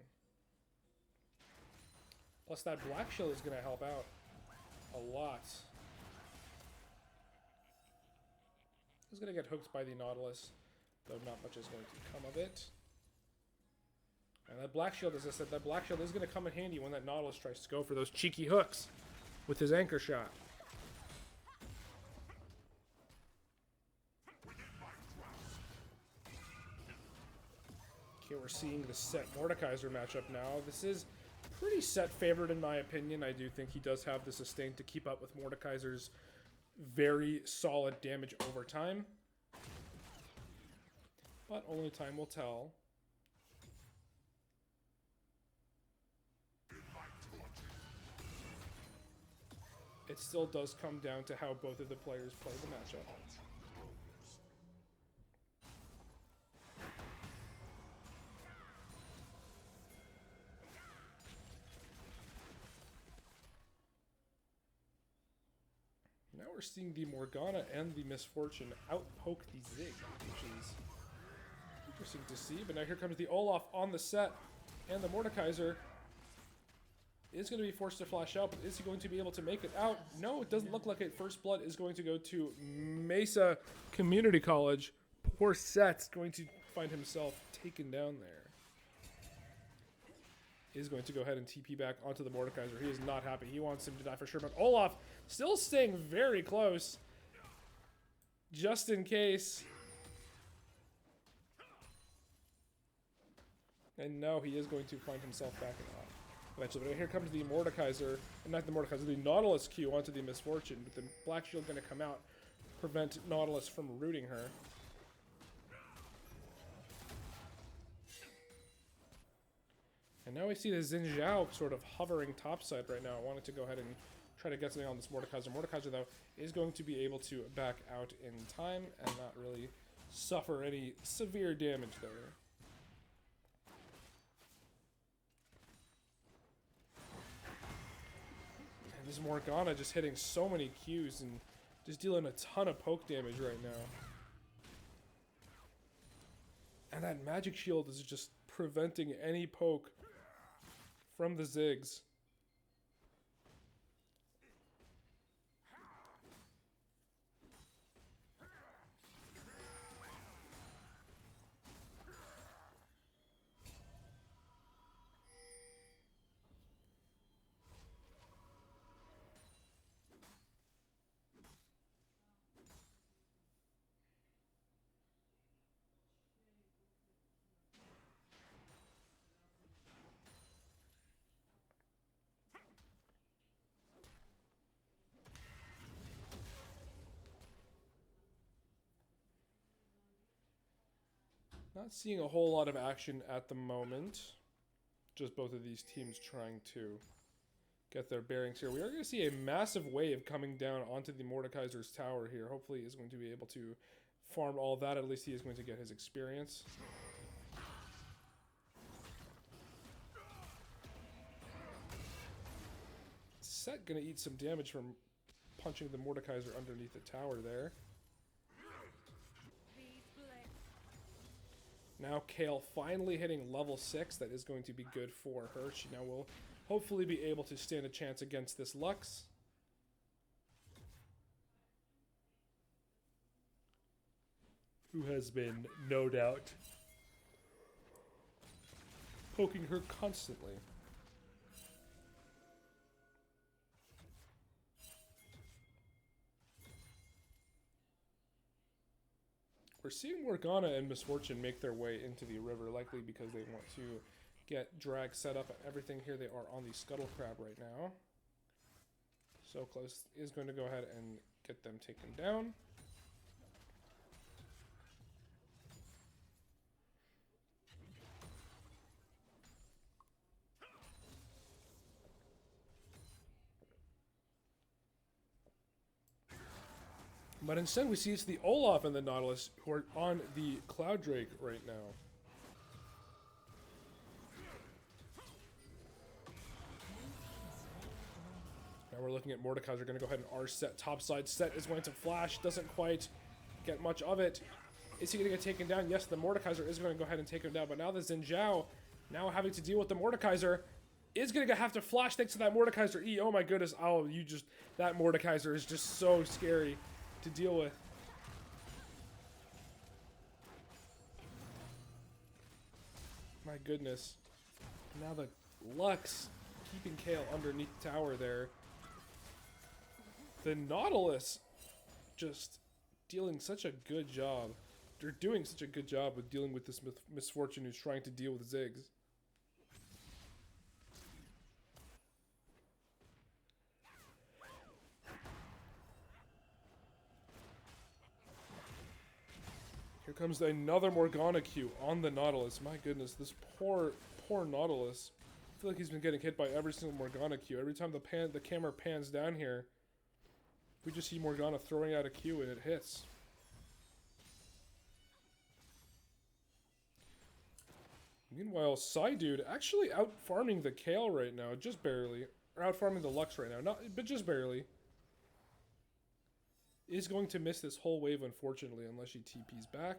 [SPEAKER 1] Plus that black shield is gonna help out a lot. He's going to get hooked by the Nautilus, though not much is going to come of it. And that Black Shield, as I said, that Black Shield is going to come in handy when that Nautilus tries to go for those cheeky hooks with his anchor shot. Okay, we're seeing the Set Mordekaiser matchup now. This is pretty Set favored in my opinion. I do think he does have the sustain to keep up with Mordekaiser's very solid damage over time. But only time will tell. It still does come down to how both of the players play the matchup. Now we're seeing the Morgana and the Misfortune outpoke the Zig, which is interesting to see. But now here comes the Olaf on the set, and the Mordekaiser is going to be forced to flash out, but is he going to be able to make it out? No, it doesn't look like it. First blood is going to go to Mesa Community College. Poor Set's going to find himself taken down there. Is going to go ahead and TP back onto the Mordekaiser. He is not happy. He wants him to die for sure, but Olaf still staying very close, just in case. And no, he is going to find himself backing off eventually. But here comes the Mordekaiser, not the Mordekaiser, the Nautilus Q onto the Misfortune, with the Black Shield going to come out, prevent Nautilus from rooting her. And now we see the Xin Zhao sort of hovering topside right now. I wanted to go ahead and try to get something on this Mordekaiser. Mordekaiser, though, is going to be able to back out in time and not really suffer any severe damage there. And this Morgana just hitting so many Qs and just dealing a ton of poke damage right now. And that magic shield is just preventing any poke from the Ziggs. Not seeing a whole lot of action at the moment. Just both of these teams trying to get their bearings here. We are going to see a massive wave coming down onto the Mordekaiser's tower here. Hopefully he's going to be able to farm all that. At least he is going to get his experience. Set going to eat some damage from punching the Mordekaiser underneath the tower there. Now Kale finally hitting level 6. That is going to be good for her. She now will hopefully be able to stand a chance against this Lux. Who has been, no doubt, poking her constantly. We're seeing Morgana and Misfortune make their way into the river, likely because they want to get drag set up and everything here. They are on the Scuttle Crab right now. So close is going to go ahead and get them taken down. But instead we see it's the Olaf and the Nautilus who are on the Cloud Drake right now. Now we're looking at Mordekaiser, going to go ahead and R-set topside. Set is going to flash, doesn't quite get much of it. Is he going to get taken down? Yes, the Mordekaiser is going to go ahead and take him down, but now the Xin Zhao, now having to deal with the Mordekaiser, is going to have to flash thanks to that Mordekaiser E. Oh my goodness, oh, that Mordekaiser is just so scary to deal with. My goodness. Now the Lux keeping Kale underneath the tower there. The Nautilus just dealing such a good job. They're doing such a good job with dealing with this misfortune who's trying to deal with Ziggs. Here comes another Morgana Q on the Nautilus. My goodness, this poor Nautilus. I feel like he's been getting hit by every single Morgana Q. Every time the camera pans down here, we just see Morgana throwing out a Q and it hits. Meanwhile, Psydude actually out farming the Kale right now, just barely. Or out farming the Lux right now, but just barely. Is going to miss this whole wave, unfortunately, unless she TP's back.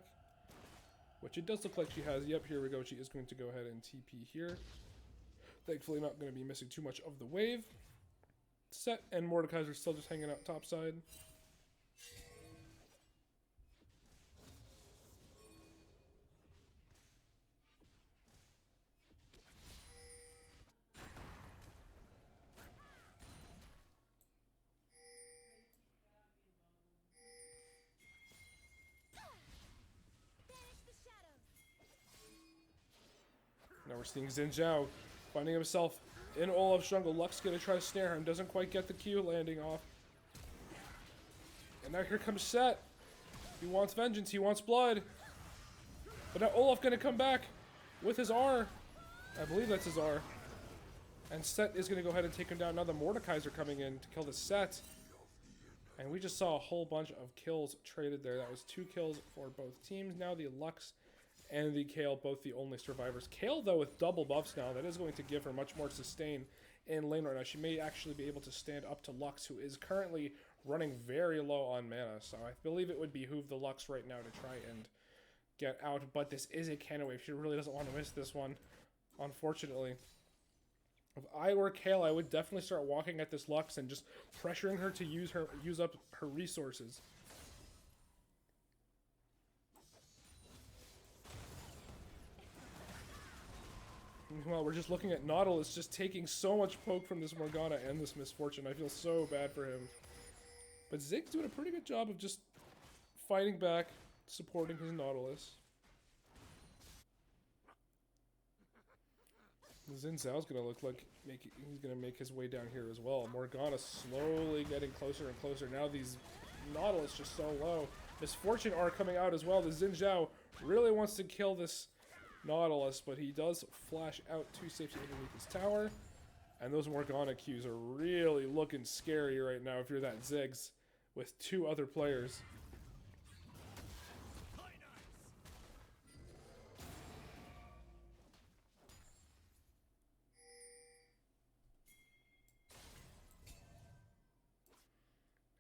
[SPEAKER 1] Which it does look like she has. Yep, here we go. She is going to go ahead and TP here. Thankfully not going to be missing too much of the wave. Set and Mordekaiser still just hanging out topside. Now we're seeing Xin Zhao finding himself in Olaf's jungle. Lux gonna try to snare him. Doesn't quite get the Q landing off. And now here comes Set. He wants vengeance. He wants blood. But now Olaf gonna come back with his R. I believe that's his R. And Set is gonna go ahead and take him down. Now the Mordekaiser coming in to kill the Set. And we just saw a whole bunch of kills traded there. That was 2 kills for both teams. Now the Lux and the Kale, both the only survivors. Kale, though, with double buffs now, that is going to give her much more sustain in lane right now. She may actually be able to stand up to Lux, who is currently running very low on mana. So I believe it would behoove the Lux right now to try and get out. But this is a cannon wave. She really doesn't want to miss this one, unfortunately. If I were Kale, I would definitely start walking at this Lux and just pressuring her to use up her resources. Meanwhile, we're just looking at Nautilus just taking so much poke from this Morgana and this misfortune. I feel so bad for him. But Zig's doing a pretty good job of just fighting back, supporting his Nautilus. Xin Zhao's gonna look like he's gonna make his way down here as well. Morgana slowly getting closer and closer. Now these Nautilus just so low. Misfortune are coming out as well. The Xin Zhao really wants to kill this Nautilus, but he does flash out to safety underneath his tower. And those Morgana Qs are really looking scary right now if you're that Ziggs with 2 other players.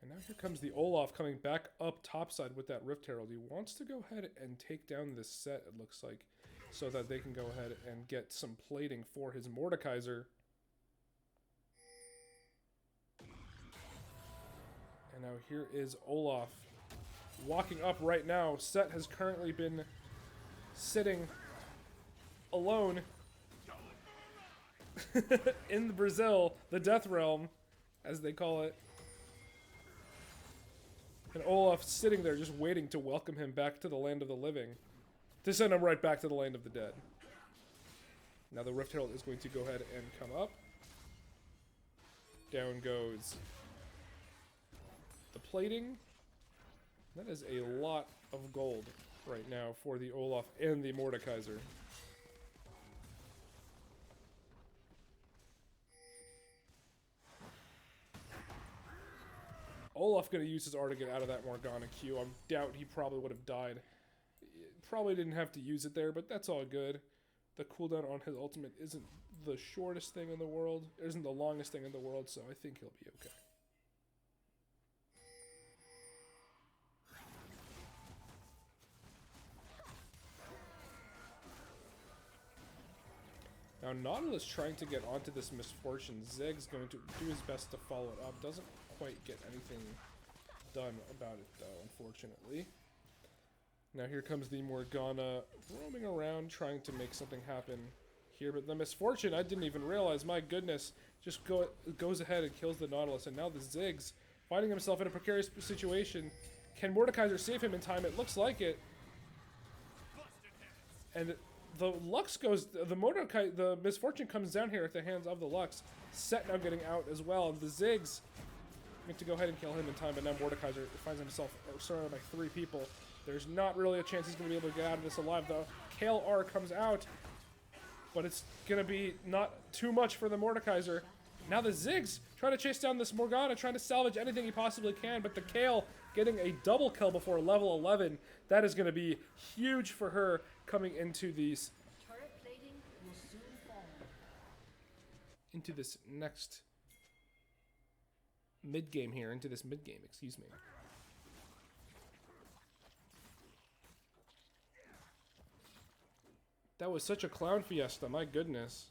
[SPEAKER 1] And now here comes the Olaf coming back up topside with that Rift Herald. He wants to go ahead and take down this Set, it looks like, so that they can go ahead and get some plating for his Mordekaiser. And now here is Olaf walking up right now. Set has currently been sitting alone in Brazil, the Death Realm, as they call it. And Olaf sitting there just waiting to welcome him back to the land of the living. To send him right back to the land of the dead. Now the Rift Herald is going to go ahead and come up. Down goes the plating. That is a lot of gold right now for the Olaf and the Mordekaiser. Olaf gonna use his R to get out of that Morgana Q. I doubt he probably would have died. Probably didn't have to use it there, but that's all good. The cooldown on his ultimate isn't the shortest thing in the world. It isn't the longest thing in the world, so I think he'll be okay. Now Nautilus trying to get onto this misfortune. Zeg's going to do his best to follow it up. Doesn't quite get anything done about it though, unfortunately. Now here comes the Morgana roaming around trying to make something happen here, but the Misfortune, I didn't even realize, my goodness, just goes ahead and kills the Nautilus, and now the Ziggs finding himself in a precarious situation. Can Mordekaiser save him in time? It looks like it. And the Lux goes, the Misfortune comes down here at the hands of the Lux. Set now getting out as well, and the Ziggs get to go ahead and kill him in time, but now Mordekaiser finds himself surrounded by 3 people. There's not really a chance he's going to be able to get out of this alive, though. Kale R comes out, but it's going to be not too much for the Mordekaiser. Now the Ziggs trying to chase down this Morgana, trying to salvage anything he possibly can, but the Kale getting a double kill before level 11. That is going to be huge for her coming into these...
[SPEAKER 4] Turret plating will soon fall.
[SPEAKER 1] into this next mid-game here, excuse me. That was such a clown fiesta, my goodness.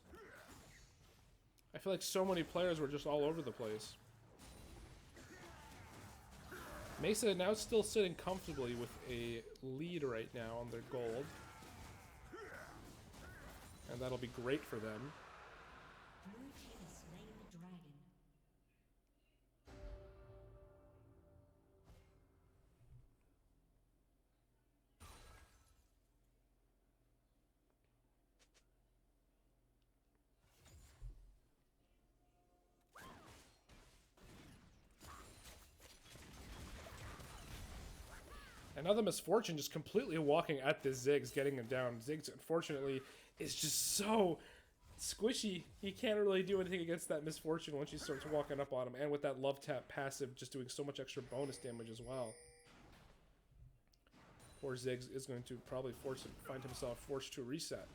[SPEAKER 1] I feel like so many players were just all over the place. Mesa now still sitting comfortably with a lead right now on their gold. And that'll be great for them.
[SPEAKER 4] Blue team has slain the dragon.
[SPEAKER 1] Another Misfortune just completely walking at the Ziggs, getting him down. Ziggs, unfortunately, is just so squishy. He can't really do anything against that Misfortune once she starts walking up on him. And with that Love Tap passive, just doing so much extra bonus damage as well. Poor Ziggs is going to probably find himself forced to reset.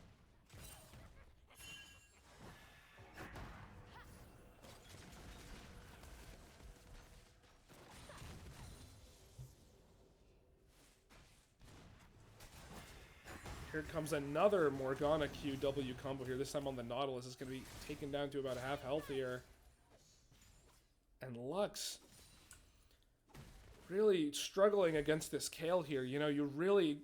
[SPEAKER 1] Here comes another Morgana QW combo here. This time on the Nautilus. Is going to be taken down to about half health here. And Lux really struggling against this Kale here. You know, you really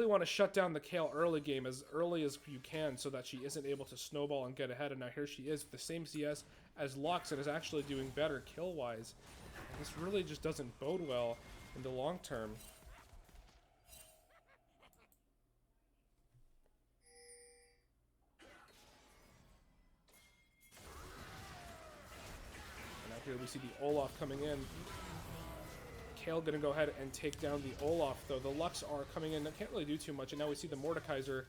[SPEAKER 1] want to shut down the Kale early game as early as you can so that she isn't able to snowball and get ahead. And now here she is with the same CS as Lux and is actually doing better kill-wise. And this really just doesn't bode well in the long term. Here we see the Olaf coming in. Kale gonna go ahead and take down the Olaf, though. The Lux are coming in. They can't really do too much, and now we see the Mordekaiser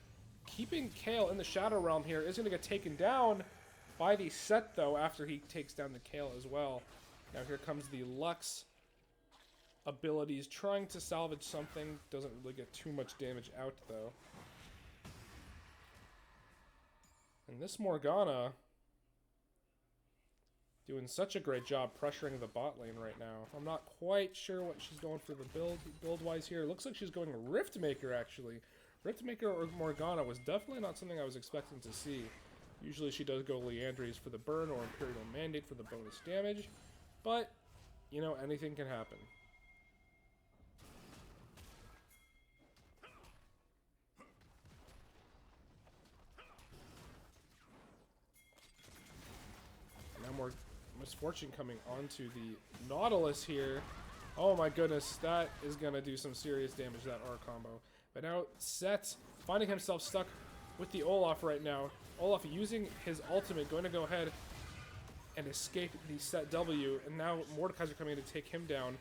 [SPEAKER 1] keeping Kale in the Shadow Realm here. Is gonna get taken down by the Set, though, after he takes down the Kale as well. Now here comes the Lux abilities, trying to salvage something. Doesn't really get too much damage out, though. And this Morgana doing such a great job pressuring the bot lane right now. I'm not quite sure what she's going for the build-wise here. It looks like she's going Riftmaker, actually. Riftmaker or Morgana was definitely not something I was expecting to see. Usually she does go Leandries for the burn or Imperial Mandate for the bonus damage. But, you know, anything can happen. Now more Misfortune coming onto the Nautilus here. Oh my goodness, that is going to do some serious damage, that R combo. But now Set finding himself stuck with the Olaf right now. Olaf using his ultimate, going to go ahead and escape the Set W. And now Mordekaiser coming in to take him down.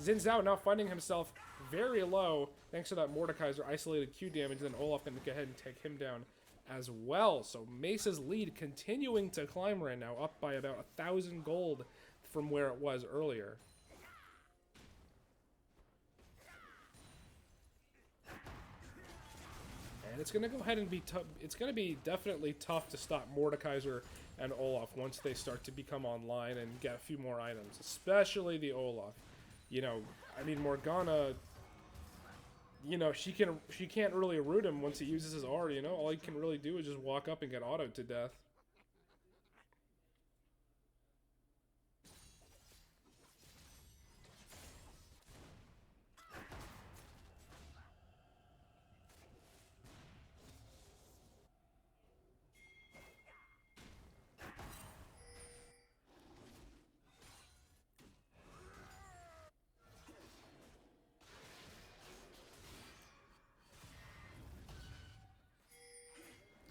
[SPEAKER 1] Xin Zhao now finding himself very low thanks to that Mordekaiser isolated Q damage. Then Olaf going to go ahead and take him down as well. So Mesa's lead continuing to climb right now, up by about 1,000 gold from where it was earlier. And it's going to go ahead and be tough. It's going to be definitely tough to stop Mordekaiser and Olaf once they start to become online and get a few more items, especially the Olaf. You know, I mean, Morgana, you know, she can't really root him once he uses his R, you know? All he can really do is just walk up and get autoed to death.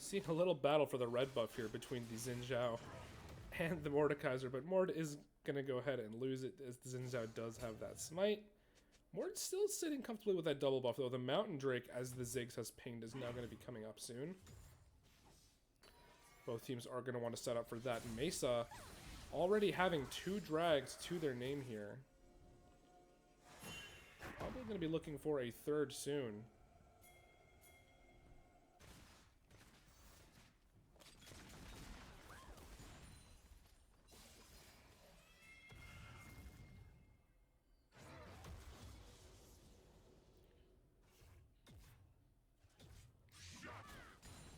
[SPEAKER 1] Seeing a little battle for the red buff here between the Xin Zhao and the Mordekaiser, but Mord is going to go ahead and lose it as the Xin Zhao does have that smite. Mord's still sitting comfortably with that double buff, though. The Mountain Drake, as the Ziggs has pinged, is now going to be coming up soon. Both teams are going to want to set up for that. Mesa already having 2 drags to their name here. Probably going to be looking for a 3rd soon.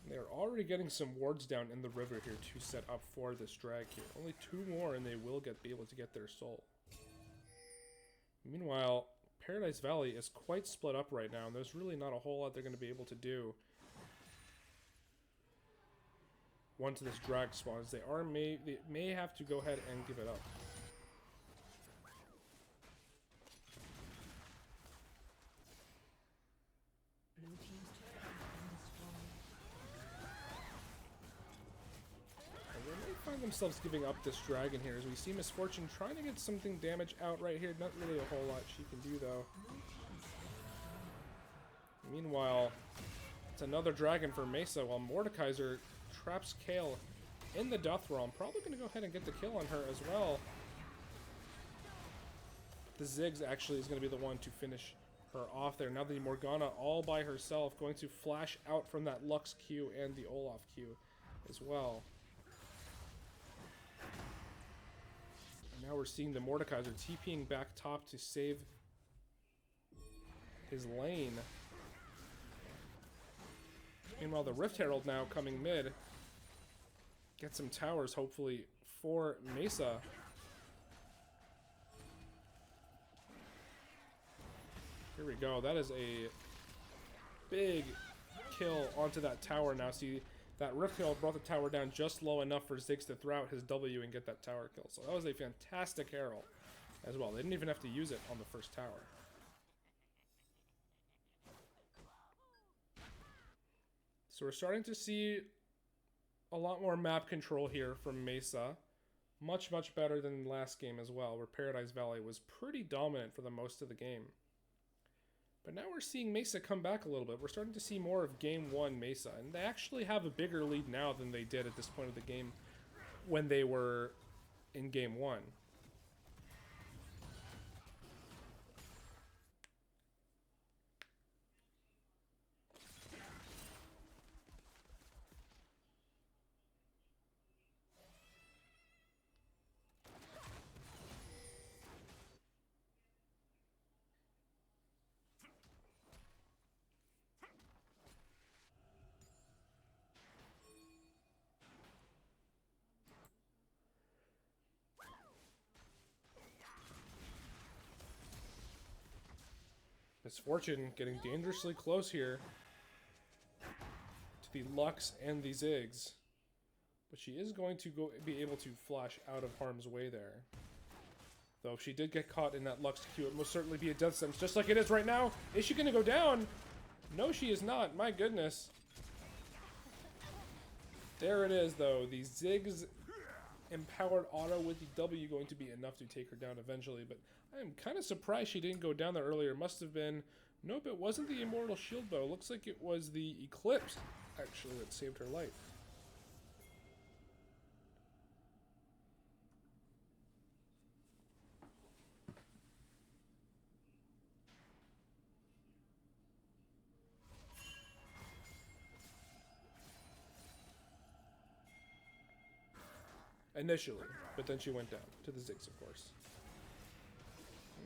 [SPEAKER 1] They're already getting some wards down in the river here to set up for this drag here. Only 2 more and they will be able to get their soul. Meanwhile, Paradise Valley is quite split up right now, and there's really not a whole lot they're going to be able to do once this drag spawns. They may have to go ahead and give it up.
[SPEAKER 4] Blue team's turret has been destroyed.
[SPEAKER 1] And they may find themselves giving up this dragon here as we see Misfortune trying to get something damage out right here. Not really a whole lot she can do though. Meanwhile, it's another dragon for Mesa while Mordekaiser traps Kale in the Death Realm. Probably going to go ahead and get the kill on her as well. The Ziggs actually is going to be the one to finish her off there. Now the Morgana all by herself going to flash out from that Lux Q and the Olaf Q as well. And now we're seeing the Mordekaiser TPing back top to save his lane. Meanwhile, the Rift Herald now coming mid. Get some towers, hopefully, for Mesa. Here we go. That is a big kill onto that tower now. See, that Rift Herald brought the tower down just low enough for Ziggs to throw out his W and get that tower kill. So that was a fantastic herald as well. They didn't even have to use it on the first tower. So we're starting to see a lot more map control here from Mesa. Much, much better than last game as well, where Paradise Valley was pretty dominant for the most of the game. But now we're seeing Mesa come back a little bit. We're starting to see more of Game 1 Mesa, and they actually have a bigger lead now than they did at this point of the game when they were in Game 1. Misfortune getting dangerously close here to the Lux and the Ziggs. But she is going to be able to flash out of harm's way there. Though if she did get caught in that Lux Q, it most certainly be a death sentence, just like it is right now. Is she going to go down? No, she is not. My goodness. There it is, though. The Ziggs empowered auto with the W going to be enough to take her down eventually, but I am kind of surprised she didn't go down there earlier. Must have been... Nope, it wasn't the Immortal Shield Bow. Looks like it was the Eclipse, actually, that saved her life. Initially, but then she went down to the Ziggs, of course.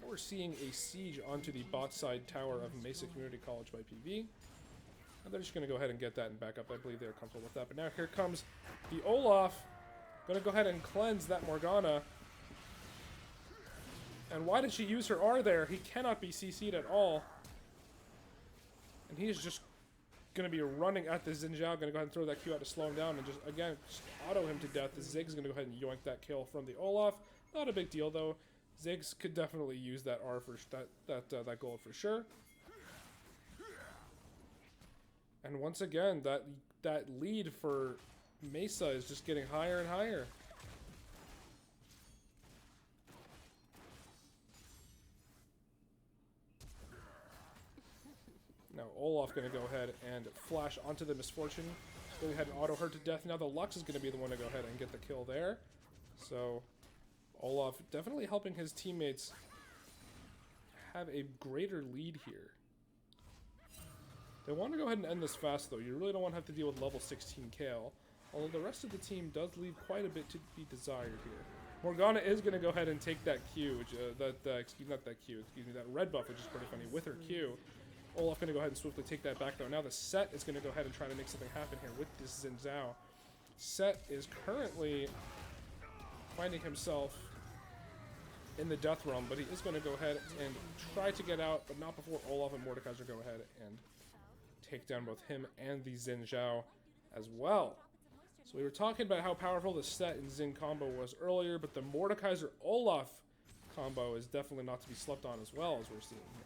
[SPEAKER 1] Now we're seeing a siege onto the bot side tower of Mesa Community College by PV. And they're just going to go ahead and get that and back up. I believe they're comfortable with that. But now here comes the Olaf. Going to go ahead and cleanse that Morgana. And why did she use her R there? He cannot be CC'd at all. And he is just going to be running at the Xin Zhao. Going to go ahead and throw that Q out to slow him down and just, again, just auto him to death. The Ziggs going to go ahead and yoink that kill from the Olaf. Not a big deal, though. Ziggs could definitely use that R for that gold for sure. And once again, that lead for Mesa is just getting higher and higher. Now Olaf going to go ahead and flash onto the Misfortune. Go ahead and auto her to death. Now the Lux is going to be the one to go ahead and get the kill there. So Olaf definitely helping his teammates have a greater lead here. They want to go ahead and end this fast, though. You really don't want to have to deal with level 16 Kale. Although the rest of the team does leave quite a bit to be desired here. Morgana is going to go ahead and take that Q, which, not that Q, excuse me, that red buff, which is pretty funny, with her Q. Olaf going to go ahead and swiftly take that back, though. Now the Set is going to go ahead and try to make something happen here with this Xin Zhao. Set is currently finding himself in the death realm, but he is going to go ahead and try to get out, but not before Olaf and Mordekaiser go ahead and take down both him and the Xin Zhao as well. So we were talking about how powerful the Set and Xin combo was earlier, but the Mordekaiser Olaf combo is definitely not to be slept on as well, as we're seeing here.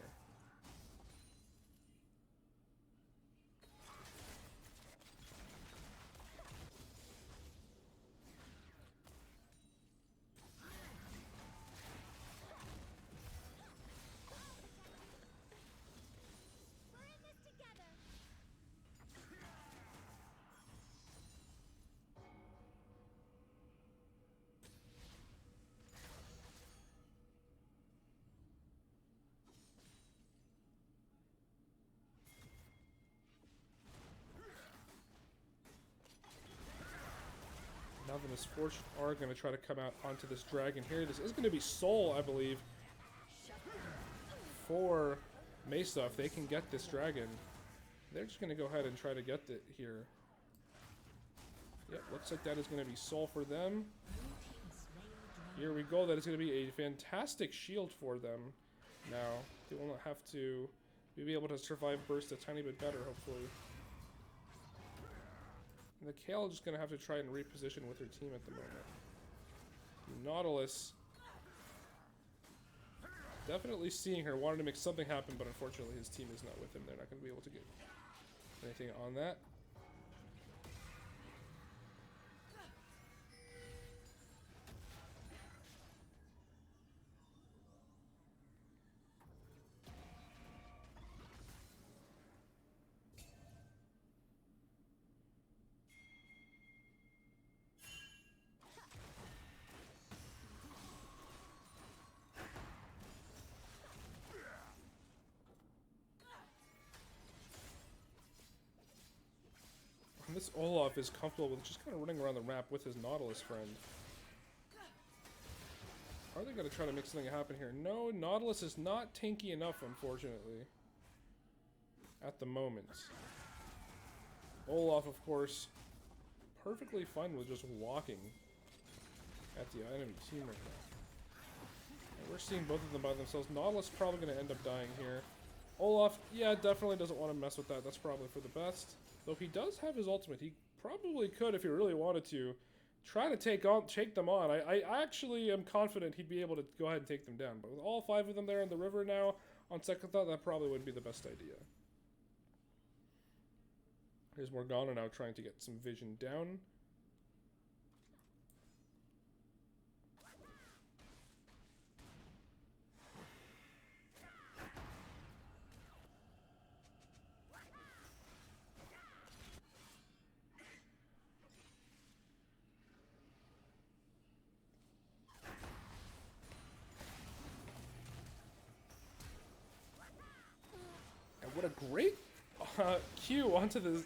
[SPEAKER 1] Now the Misfortune are going to try to come out onto this dragon here. This is going to be Soul, I believe, for Mesa. If they can get this dragon, they're just going to go ahead and try to get it here. Yep, looks like that is going to be Soul for them. Here we go. That is going to be a fantastic shield for them. Now, they will have to be able to survive burst a tiny bit better, hopefully. And the Kale is just going to have to try and reposition with her team at the moment. Nautilus, definitely seeing her, wanted to make something happen, but unfortunately his team is not with him. They're not going to be able to get anything on that. And this Olaf is comfortable with just kind of running around the map with his Nautilus friend. Are they going to try to make something happen here? No, Nautilus is not tanky enough, unfortunately, at the moment. Olaf, of course, perfectly fine with just walking at the enemy team right now. And we're seeing both of them by themselves. Nautilus probably going to end up dying here. Olaf, yeah, definitely doesn't want to mess with that. That's probably for the best. Though he does have his ultimate. He probably could, if he really wanted to, try to take them on. I actually am confident he'd be able to go ahead and take them down. But with all 5 of them there in the river now, on second thought, that probably wouldn't be the best idea. Here's Morgana now trying to get some vision down. What a great Q onto the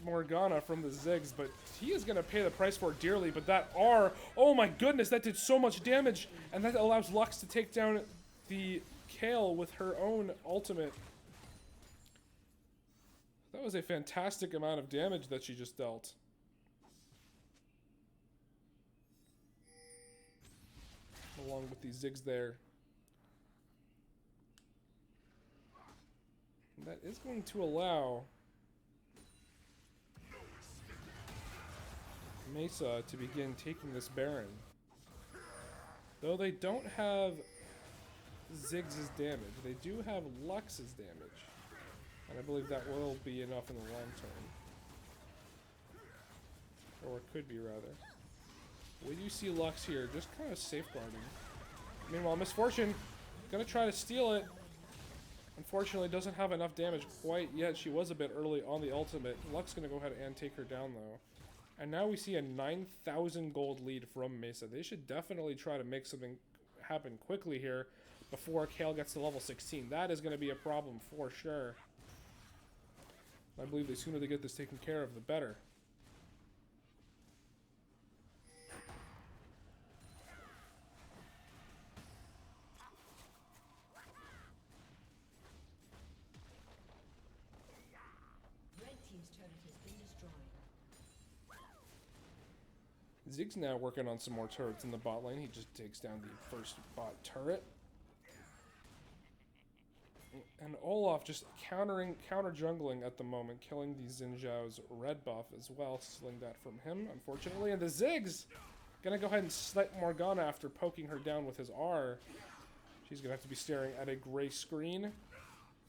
[SPEAKER 1] Morgana from the Ziggs, but he is going to pay the price for it dearly. But that R, oh my goodness, that did so much damage, and that allows Lux to take down the Kale with her own ultimate. That was a fantastic amount of damage that she just dealt. Along with these Ziggs there. That is going to allow Mesa to begin taking this Baron. Though they don't have Ziggs' damage, they do have Lux's damage. And I believe that will be enough in the long term. Or it could be, rather. We do see Lux here, just kind of safeguarding. Meanwhile, Misfortune gonna try to steal it. Unfortunately, doesn't have enough damage quite yet. She was a bit early on the ultimate. Lux gonna go ahead and take her down, though. And now we see a 9,000 gold lead from Mesa. They should definitely try to make something happen quickly here before Kale gets to level 16. That is going to be a problem for sure. I believe the sooner they get this taken care of, the better.
[SPEAKER 4] Red team's turret has been destroyed.
[SPEAKER 1] Zig's now working on some more turrets in the bot lane. He just takes down the first bot turret. And Olaf just counter jungling at the moment, killing the Xin Zhao's red buff as well, stealing that from him, unfortunately. And the Zig's gonna go ahead and snipe Morgana after poking her down with his R. She's gonna have to be staring at a gray screen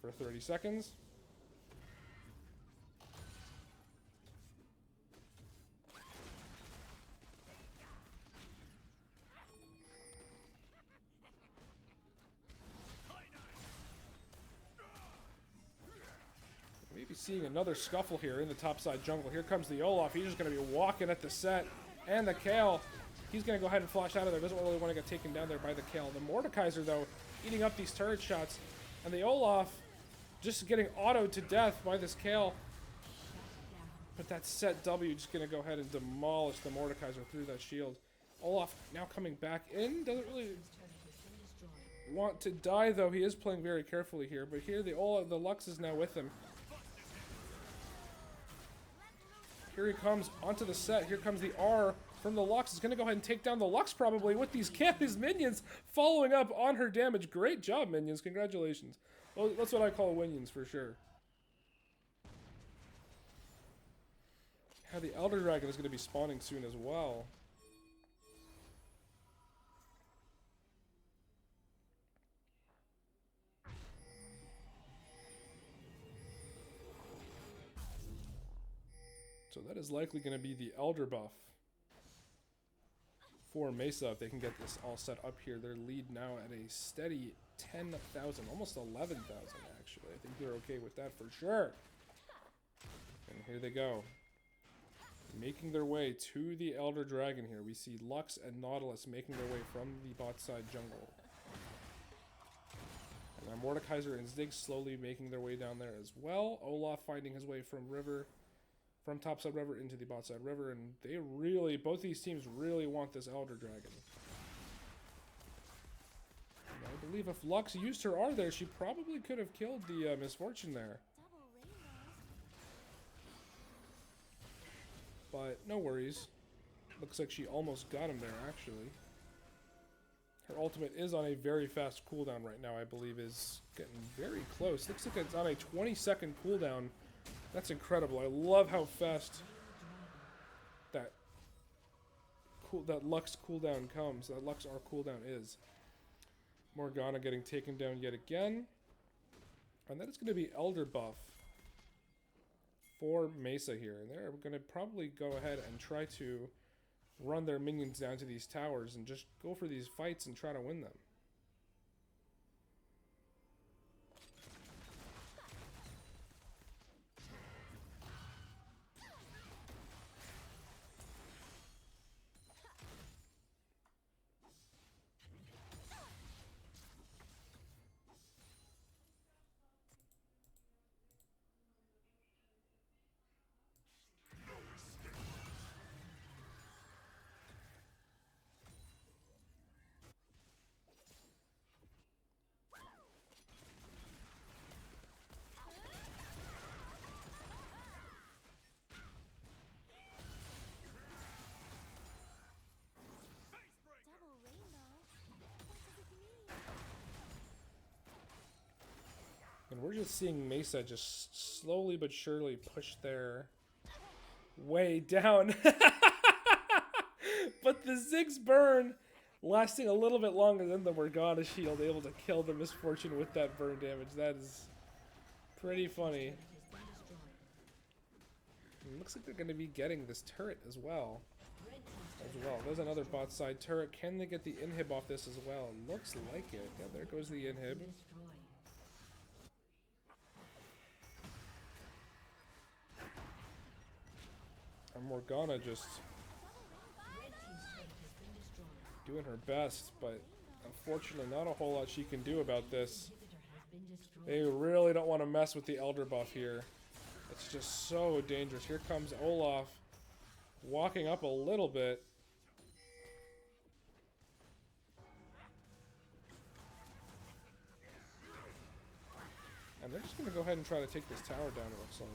[SPEAKER 1] for 30 seconds. Maybe seeing another scuffle here in the topside jungle. Here comes the Olaf. He's just going to be walking at the set. And the Kale. He's going to go ahead and flash out of there. Doesn't really want to get taken down there by the Kale. The Mordekaiser, though, eating up these turret shots. And the Olaf just getting autoed to death by this Kale. But that set W just going to go ahead and demolish the Mordekaiser through that shield. Olaf now coming back in. Doesn't really want to die, though. He is playing very carefully here. But here the Lux is now with him. Here he comes onto the set. Here comes the R from the Lux. He's going to go ahead and take down the Lux probably with these Campus minions following up on her damage. Great job, minions. Congratulations. Well, that's what I call winions for sure. Yeah, the Elder Dragon is going to be spawning soon as well. So that is likely going to be the Elder buff for Mesa if they can get this all set up here. Their lead now at a steady 10,000, almost 11,000 actually. I think they're okay with that for sure. And here they go. Making their way to the Elder Dragon here. We see Lux and Nautilus making their way from the bot side jungle. And now Mordekaiser and Zig slowly making their way down there as well. Olaf finding his way from topside river into the bot side river, and they really, both these teams really want this Elder Dragon. And I believe if Lux used her R there, she probably could have killed the Misfortune there. But no worries. Looks like she almost got him there, actually. Her ultimate is on a very fast cooldown right now, I believe is getting very close. Looks like it's on a 20-second cooldown. That's incredible. I love how fast that Lux cooldown comes. That Lux R cooldown is. Morgana getting taken down yet again. And that is going to be Elder buff for Mesa here. And they're going to probably go ahead and try to run their minions down to these towers and just go for these fights and try to win them. And we're just seeing Mesa just slowly but surely push their way down. But the Zig's burn lasting a little bit longer than the Morgana shield, able to kill the Misfortune with that burn damage. That is Pretty funny. Looks like they're going to be getting this turret as well. There's another bot side turret. Can they get the inhib off this as well? Looks like it. Yeah, there goes the inhib. And Morgana just doing her best, but unfortunately not a whole lot she can do about this. They really don't want to mess with the Elder buff here. It's just so dangerous. Here comes Olaf walking up a little bit. And they're just going to go ahead and try to take this tower down, it looks like.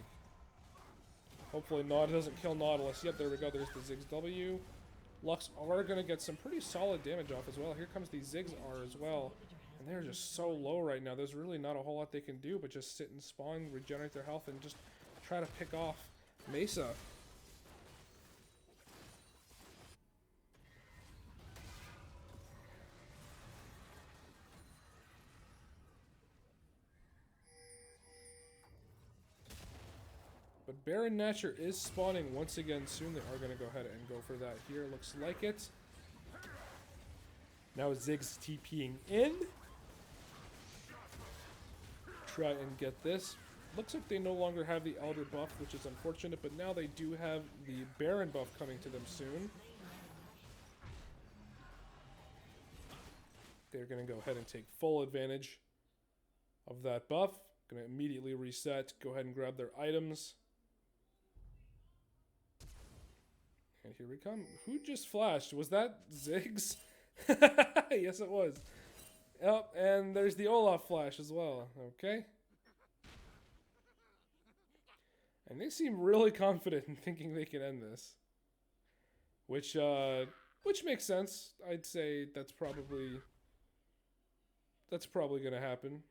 [SPEAKER 1] Hopefully doesn't kill Nautilus. Yep, there we go. There's the Ziggs W. Lux are going to get some pretty solid damage off as well. Here comes the Ziggs R as well. And they're just so low right now. There's really not a whole lot they can do but just sit and spawn, regenerate their health, and just try to pick off Mesa. But Baron Natcher is spawning once again soon. They are going to go ahead and go for that here. Looks like it. Now Ziggs TPing in. Try and get this. Looks like they no longer have the Elder buff, which is unfortunate, but now they do have the Baron buff coming to them soon. They're going to go ahead and take full advantage of that buff. Going to immediately reset, go ahead and grab their items. And here we come. Who just flashed? Was that Ziggs? Yes, it was. Yep, and there's the Olaf flash as well. Okay. And they seem really confident in thinking they can end this. Which makes sense. I'd say that's probably going to happen.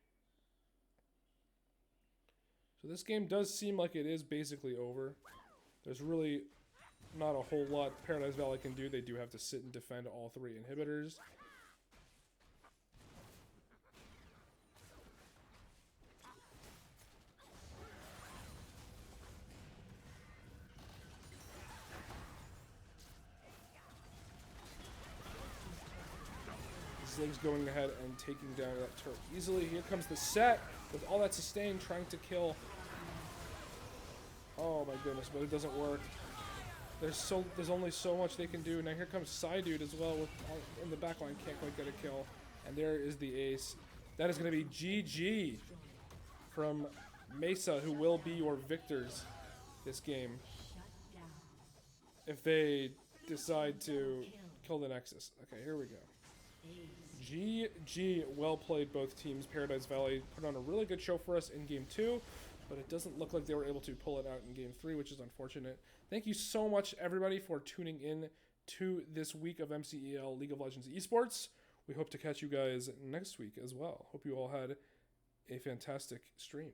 [SPEAKER 1] So this game does seem like it is basically over. There's really not a whole lot Paradise Valley can do. They do have to sit and defend all three inhibitors. Ziggs going ahead and taking down that turret easily. Here comes the set with all that sustain, trying to kill. Oh my goodness, but it doesn't work. There's only so much they can do. Now here comes Psydude as well with in the backline, can't quite get a kill. And there is the ace. That is going to be GG from Mesa, who will be your victors this game if they decide to kill the Nexus. Okay, here we go. GG, well played both teams. Paradise Valley put on a really good show for us in Game 2, but it doesn't look like they were able to pull it out in Game 3, which is unfortunate. Thank you so much, everybody, for tuning in to this week of MCEL League of Legends Esports. We hope to catch you guys next week as well. Hope you all had a fantastic stream.